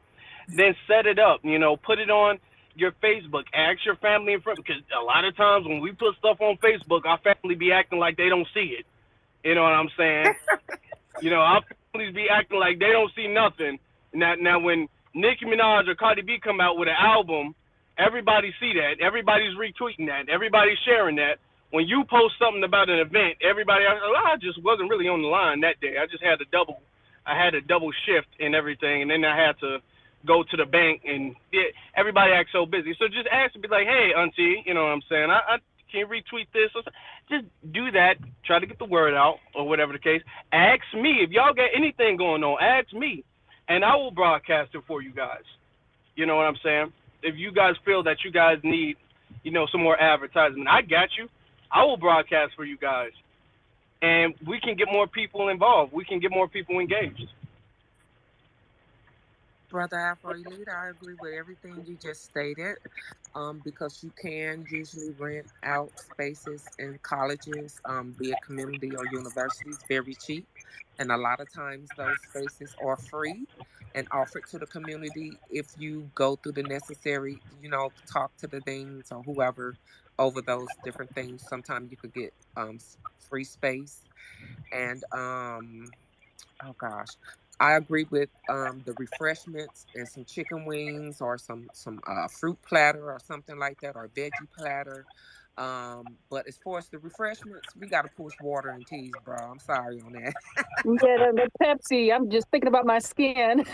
Then set it up, put it on your Facebook. Ask your family and friends, because a lot of times when we put stuff on Facebook, our family be acting like they don't see it. You know what I'm saying? Our families be acting like they don't see nothing. Now when Nicki Minaj or Cardi B come out with an album, everybody see that. Everybody's retweeting that. Everybody's sharing that. When you post something about an event, everybody, I just wasn't really on the line that day. I just had a double shift and everything, and then I had to go to the bank, and everybody acts so busy. So just ask and be like, hey, auntie, you know what I'm saying? I can you retweet this? Just do that. Try to get the word out or whatever the case. Ask me. If y'all got anything going on, ask me, and I will broadcast it for you guys. You know what I'm saying? If you guys feel that you guys need, some more advertisement, I got you. I will broadcast for you guys. And we can get more people involved. We can get more people engaged. Brother Afro Elite, I agree with everything you just stated, because you can usually rent out spaces in colleges, be it community or universities, very cheap. And a lot of times those spaces are free. and offer it to the community if you go through the necessary, talk to the deans or whoever over those different things. Sometimes you could get free space. And oh gosh, I agree with the refreshments and some chicken wings or some fruit platter or something like that, or veggie platter. But as far as the refreshments, we got to push water and teas, bro. I'm sorry on that. Yeah, the Pepsi. I'm just thinking about my skin.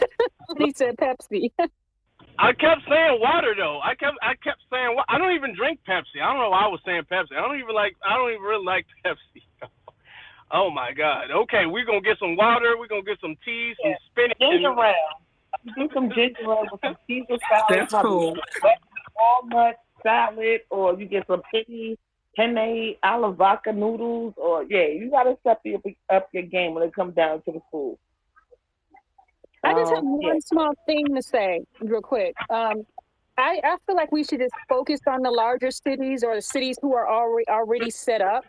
He said Pepsi. I kept saying water though. I kept saying I don't even drink Pepsi. I don't know why I was saying Pepsi. I don't even really like Pepsi. Oh my God. Okay, we're gonna get some water. We're gonna get some tea, some spinach. Ginger ale. Do some ginger ale with some Caesar salad. That's cool. Walnut salad, or you get some penne alla vodka noodles, or you gotta step up your game when it comes down to the food. I just have one small thing to say real quick. I feel like we should just focus on the larger cities or the cities who are already set up.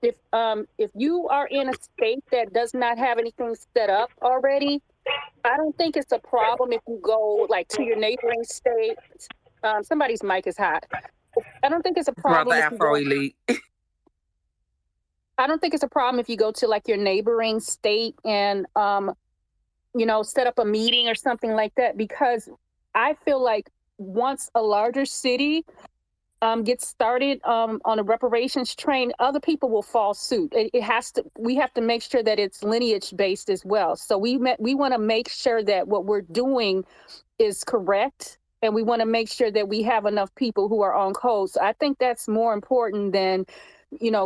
If you are in a state that does not have anything set up already, I don't think it's a problem if you go like to your neighboring state. Somebody's mic is hot. I don't think it's a Brother problem if you Afro go. Elite. I don't think it's a problem if you go to like your neighboring state and set up a meeting or something like that, because I feel like once a larger city gets started on a reparations train, other people will follow suit. It has to. We have to make sure that it's lineage based as well. So we want to make sure that what we're doing is correct, and we want to make sure that we have enough people who are on code. So I think that's more important than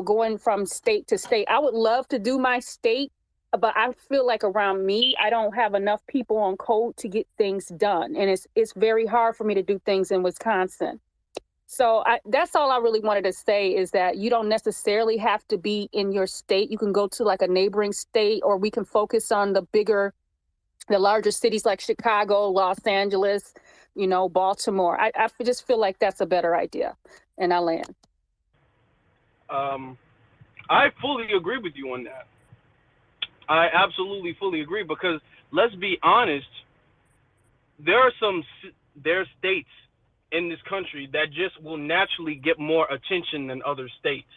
going from state to state. I would love to do my state, but I feel like around me, I don't have enough people on code to get things done, and it's very hard for me to do things in Wisconsin. So that's all I really wanted to say, is that you don't necessarily have to be in your state. You can go to like a neighboring state, or we can focus on the larger cities like Chicago, Los Angeles, Baltimore. I just feel like that's a better idea. And I land. I fully agree with you on that. I absolutely fully agree, because let's be honest, there are states in this country that just will naturally get more attention than other states.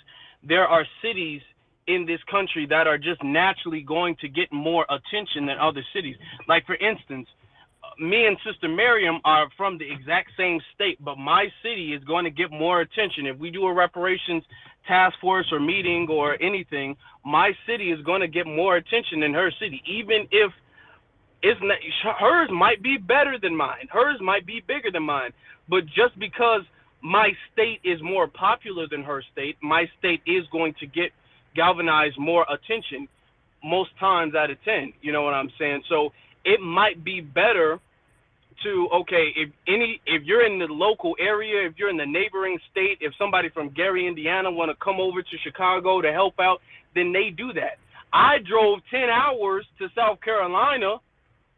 There are cities in this country that are just naturally going to get more attention than other cities. Like, for instance, me and Sister Miriam are from the exact same state, but my city is going to get more attention. If we do a reparations task force or meeting or anything, my city is going to get more attention than her city, even if it's not, hers might be better than mine. Hers might be bigger than mine. But just because my state is more popular than her state, my state is going to galvanize more attention most times out of 10. You know what I'm saying? So it might be better to, if you're in the local area, if you're in the neighboring state, if somebody from Gary, Indiana want to come over to Chicago to help out, then they do that. I drove 10 hours to South Carolina.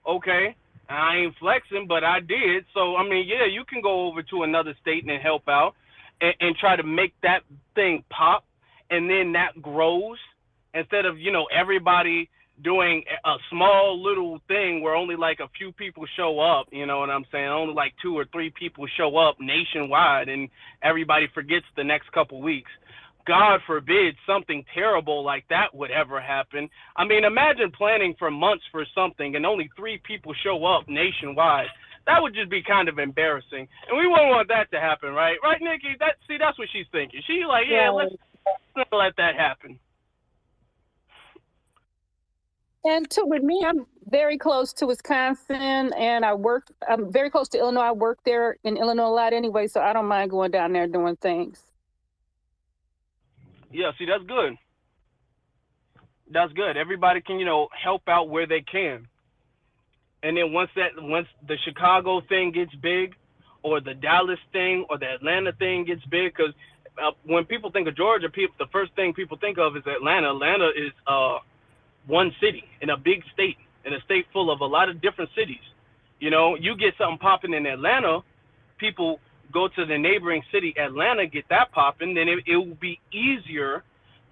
Okay, I ain't flexing, but I did. So, I mean, yeah, you can go over to another state and help out and try to make that thing pop, and then that grows instead of, everybody doing a small little thing where only like a few people show up, you know what I'm saying? Only like 2 or 3 people show up nationwide, and everybody forgets the next couple weeks. God forbid something terrible like that would ever happen. I mean, imagine planning for months for something and only 3 people show up nationwide. That would just be kind of embarrassing. And we wouldn't want that to happen, right? Right, Nikki? That's what she's thinking. She's like, yeah, let's not let that happen. And with me, I'm very close to Wisconsin, and I'm very close to Illinois. I work there in Illinois a lot anyway, so I don't mind going down there doing things. Yeah, see, that's good. That's good. Everybody can, help out where they can. And then once the Chicago thing gets big, or the Dallas thing, or the Atlanta thing gets big, because when people think of Georgia, the first thing people think of is Atlanta. Atlanta is one city in a big state, in a state full of a lot of different cities. You get something popping in Atlanta, people go to the neighboring city, Atlanta, get that popping, then it will be easier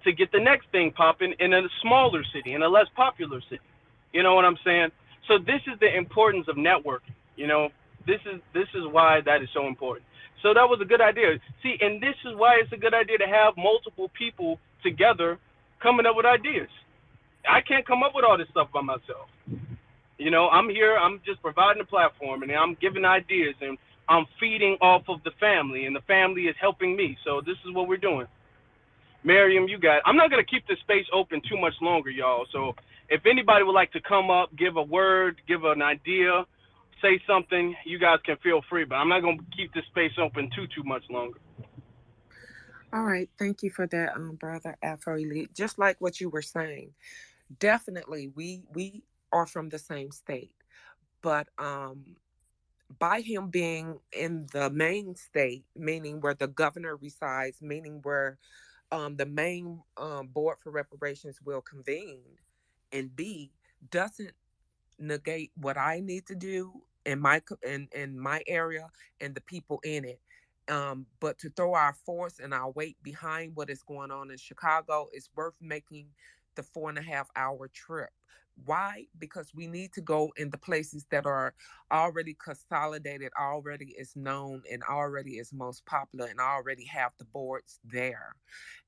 to get the next thing popping in a smaller city, in a less popular city. You know what I'm saying? So this is the importance of networking. You know, this is why that is so important. So that was a good idea. See, and this is why it's a good idea to have multiple people together coming up with ideas. I can't come up with all this stuff by myself. You know, I'm here, I'm just providing a platform and I'm giving ideas and I'm feeding off of the family and the family is helping me. So this is what we're doing. Miriam, you got it. I'm not going to keep this space open too much longer, y'all. So if anybody would like to come up, give a word, give an idea, say something, you guys can feel free. But I'm not going to keep this space open too much longer. All right, thank you for that, brother Afro Elite. Just like what you were saying, definitely we are from the same state, but by him being in the main state, meaning where the governor resides, meaning where the main board for reparations will convene and be, doesn't negate what I need to do in my area and the people in it. But to throw our force and our weight behind what is going on in Chicago is worth making the 4.5 hour trip. Why? Because we need to go in the places that are already consolidated, already is known, and already is most popular, and already have the boards there,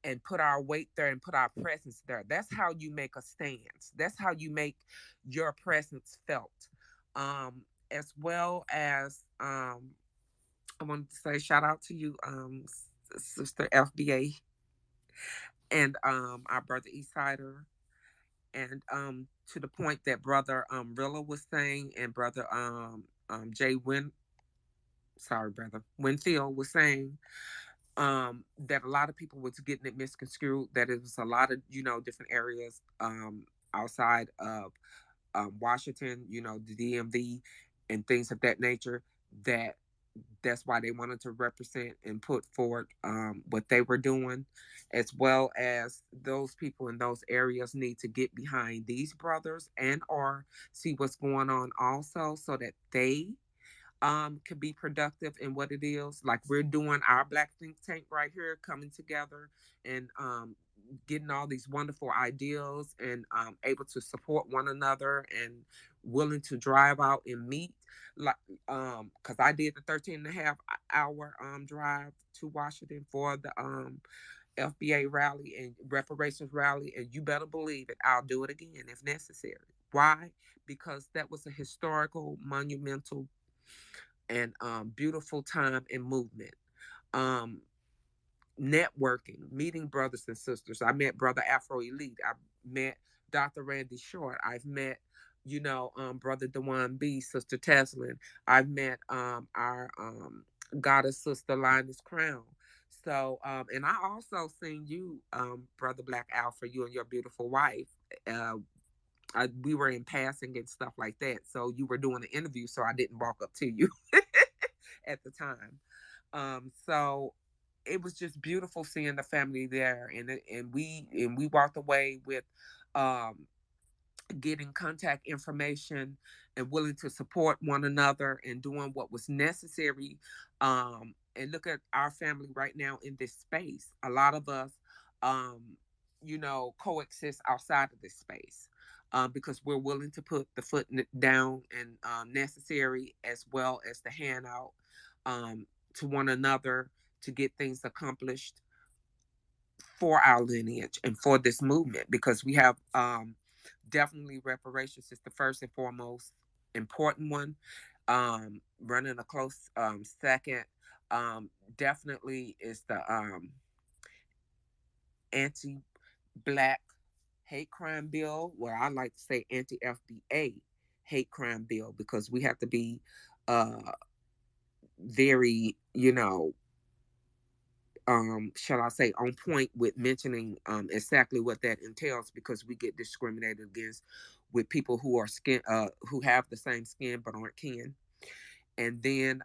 and put our weight there and put our presence there. That's how you make a stance. That's how you make your presence felt. As well as I wanted to say shout out to you, Sister FBA, and our brother Eastsider, and to the point that brother Rilla was saying, and brother Jay brother Winfield was saying, that a lot of people was getting it misconstrued, that it was a lot of, different areas outside of Washington, the DMV and things of that nature, that's why they wanted to represent and put forward what they were doing, as well as those people in those areas need to get behind these brothers and or see what's going on also, so that they could be productive in what it is. Like we're doing our Black Think Tank right here, coming together and getting all these wonderful ideas, and able to support one another, and willing to drive out and meet, like because I did the 13.5 hour drive to Washington for the FBA rally and reparations rally, and you better believe it, I'll do it again if necessary. Why? Because that was a historical, monumental, and beautiful time and movement. Um, Networking, meeting brothers and sisters. I met Brother Afro Elite. I met Dr. Randy Short. I've met, Brother Dewan B, Sister Teslin. I've met our goddess sister Linus Crown. So, and I also seen you, Brother Black Alpha, you and your beautiful wife. Uh, we were in passing and stuff like that. So you were doing an interview, so I didn't walk up to you at the time. So it was just beautiful seeing the family there, and we walked away with um, getting contact information and willing to support one another and doing what was necessary. And look at our family right now in this space. A lot of us, coexist outside of this space. Because we're willing to put the foot down and necessary, as well as the hand out to one another to get things accomplished for our lineage and for this movement, because we have definitely reparations is the first and foremost important one. Running a close second, definitely is the anti-black hate crime bill, where I like to say anti-FBA hate crime bill, because we have to be very, shall I say, on point with mentioning exactly what that entails, because we get discriminated against with people who are who have the same skin but aren't kin, and then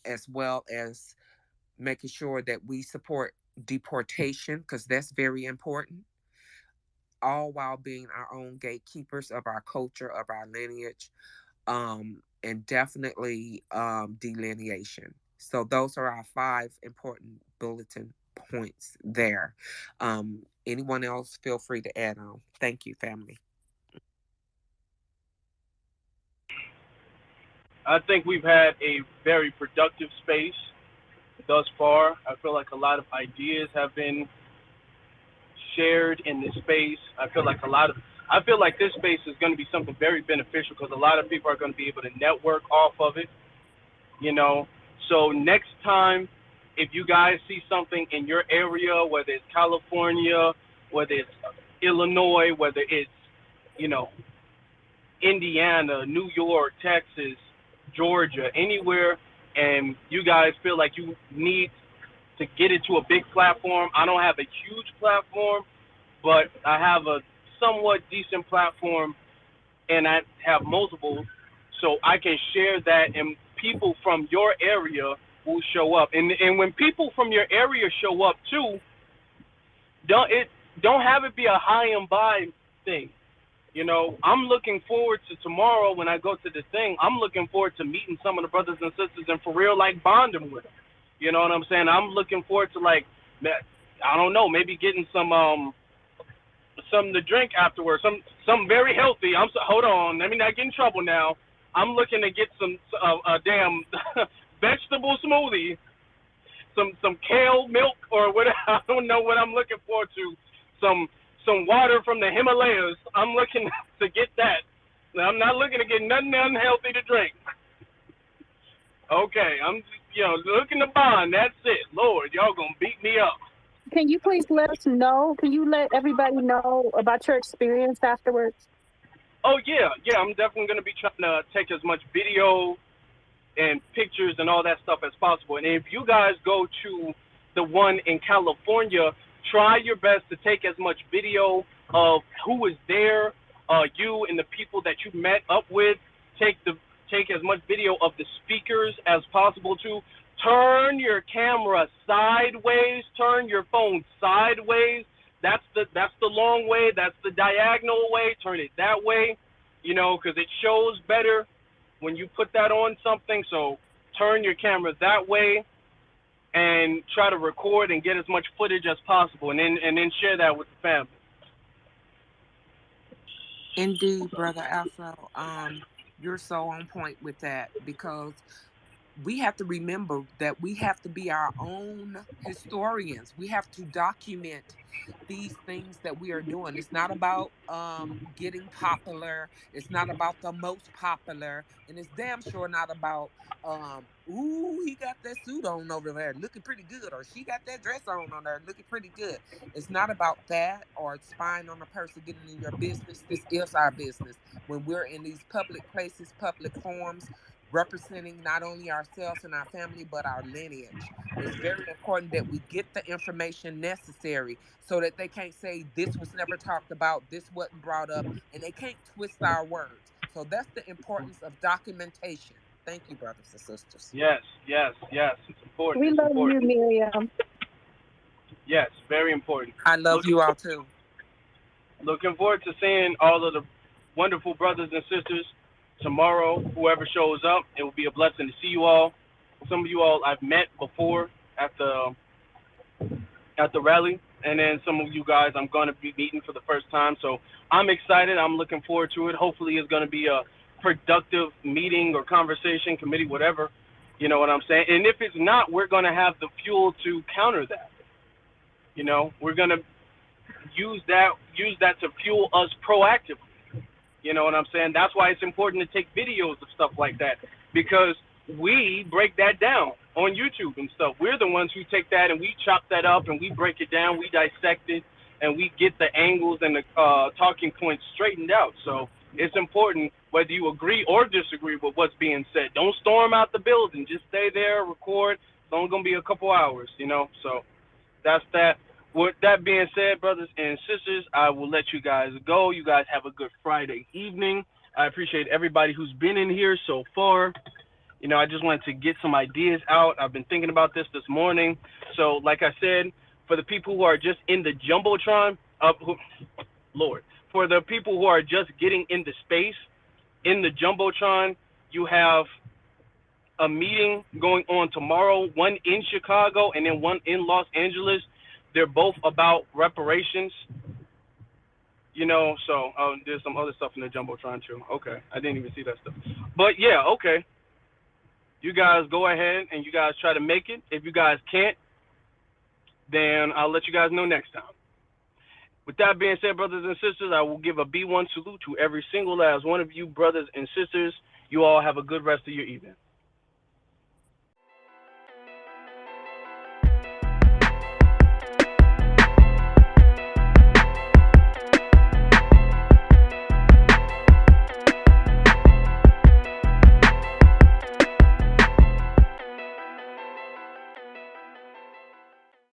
as well as making sure that we support deportation, because that's very important, all while being our own gatekeepers of our culture, of our lineage, and definitely delineation. So those are our 5 important bulletin points there. Anyone else, feel free to add on. Thank you, family. I think we've had a very productive space thus far. I feel like a lot of ideas have been shared in this space. I feel like this space is going to be something very beneficial because a lot of people are going to be able to network off of it, you know. So next time, if you guys see something in your area, whether it's California, whether it's Illinois, whether it's, you know, Indiana, New York, Texas, Georgia, anywhere, and you guys feel like you need to get it to a big platform. I don't have a huge platform, but I have a somewhat decent platform, and I have multiple, so I can share that, and people from your area will show up. And when people from your area show up too, don't have it be a high and by thing. You know, I'm looking forward to tomorrow when I go to the thing. I'm looking forward to meeting some of the brothers and sisters and for real, like, bonding with them. You know what I'm saying? I'm looking forward to, like, I don't know, maybe getting something to drink afterwards, something very healthy. Hold on, let me not get in trouble now. I'm looking to get some a damn vegetable smoothie, some kale milk or whatever. I don't know what I'm looking forward to. Some water from the Himalayas. I'm looking to get that. I'm not looking to get nothing unhealthy to drink. Okay, I'm looking to bond. That's it. Lord, y'all gonna beat me up. Can you please let us know? Can you let everybody know about your experience afterwards? Oh yeah. I'm definitely gonna be trying to take as much video and pictures and all that stuff as possible. And if you guys go to the one in California, try your best to take as much video of who was there, you and the people that you met up with. Take as much video of the speakers as possible too. Turn your camera sideways. Turn your phone sideways. That's the long way. That's the diagonal way. Turn it that way, because it shows better when you put that on something. So turn your camera that way and try to record and get as much footage as possible, and then share that with the family. Indeed, Brother Afro. You're so on point with that, because we have to remember that we have to be our own historians. We have to document these things that we are doing. It's not about getting popular. It's not about the most popular, and it's damn sure not about ooh, he got that suit on over there looking pretty good, or she got that dress on there looking pretty good. It's not about that, or spying on a person getting in your business. This is our business. When we're in these public places, public forums, representing not only ourselves and our family, but our lineage. It's very important that we get the information necessary so that they can't say this was never talked about, this wasn't brought up, and they can't twist our words. So that's the importance of documentation. Thank you, brothers and sisters. Yes. It's important. We It's love you, important. Miriam. Yes, very important. I love you all too. Looking forward to seeing all of the wonderful brothers and sisters tomorrow. Whoever shows up, it will be a blessing to see you all. Some of you all I've met before at the rally, and then some of you guys I'm going to be meeting for the first time. So I'm excited. I'm looking forward to it. Hopefully, it's going to be a productive meeting or conversation, committee, whatever. You know what I'm saying? And if it's not, we're going to have the fuel to counter that. We're going to use that to fuel us proactively. You know what I'm saying? That's why it's important to take videos of stuff like that, because we break that down on YouTube and stuff. We're the ones who take that and we chop that up and we break it down, we dissect it, and we get the angles and the talking points straightened out. So it's important whether you agree or disagree with what's being said. Don't storm out the building. Just stay there, record. It's only going to be a couple hours, So that's that. With that being said, brothers and sisters, I will let you guys go. You guys have a good Friday evening. I appreciate everybody who's been in here so far. I just wanted to get some ideas out. I've been thinking about this morning. So, like I said, for the people who are just in the Jumbotron, for the people who are just getting into space, in the Jumbotron, you have a meeting going on tomorrow, one in Chicago and then one in Los Angeles. They're both about reparations, so there's some other stuff in the Jumbotron too. Okay, I didn't even see that stuff. But yeah, okay. You guys go ahead and you guys try to make it. If you guys can't, then I'll let you guys know next time. With that being said, brothers and sisters, I will give a B1 salute to every single last one of you brothers and sisters. You all have a good rest of your evening.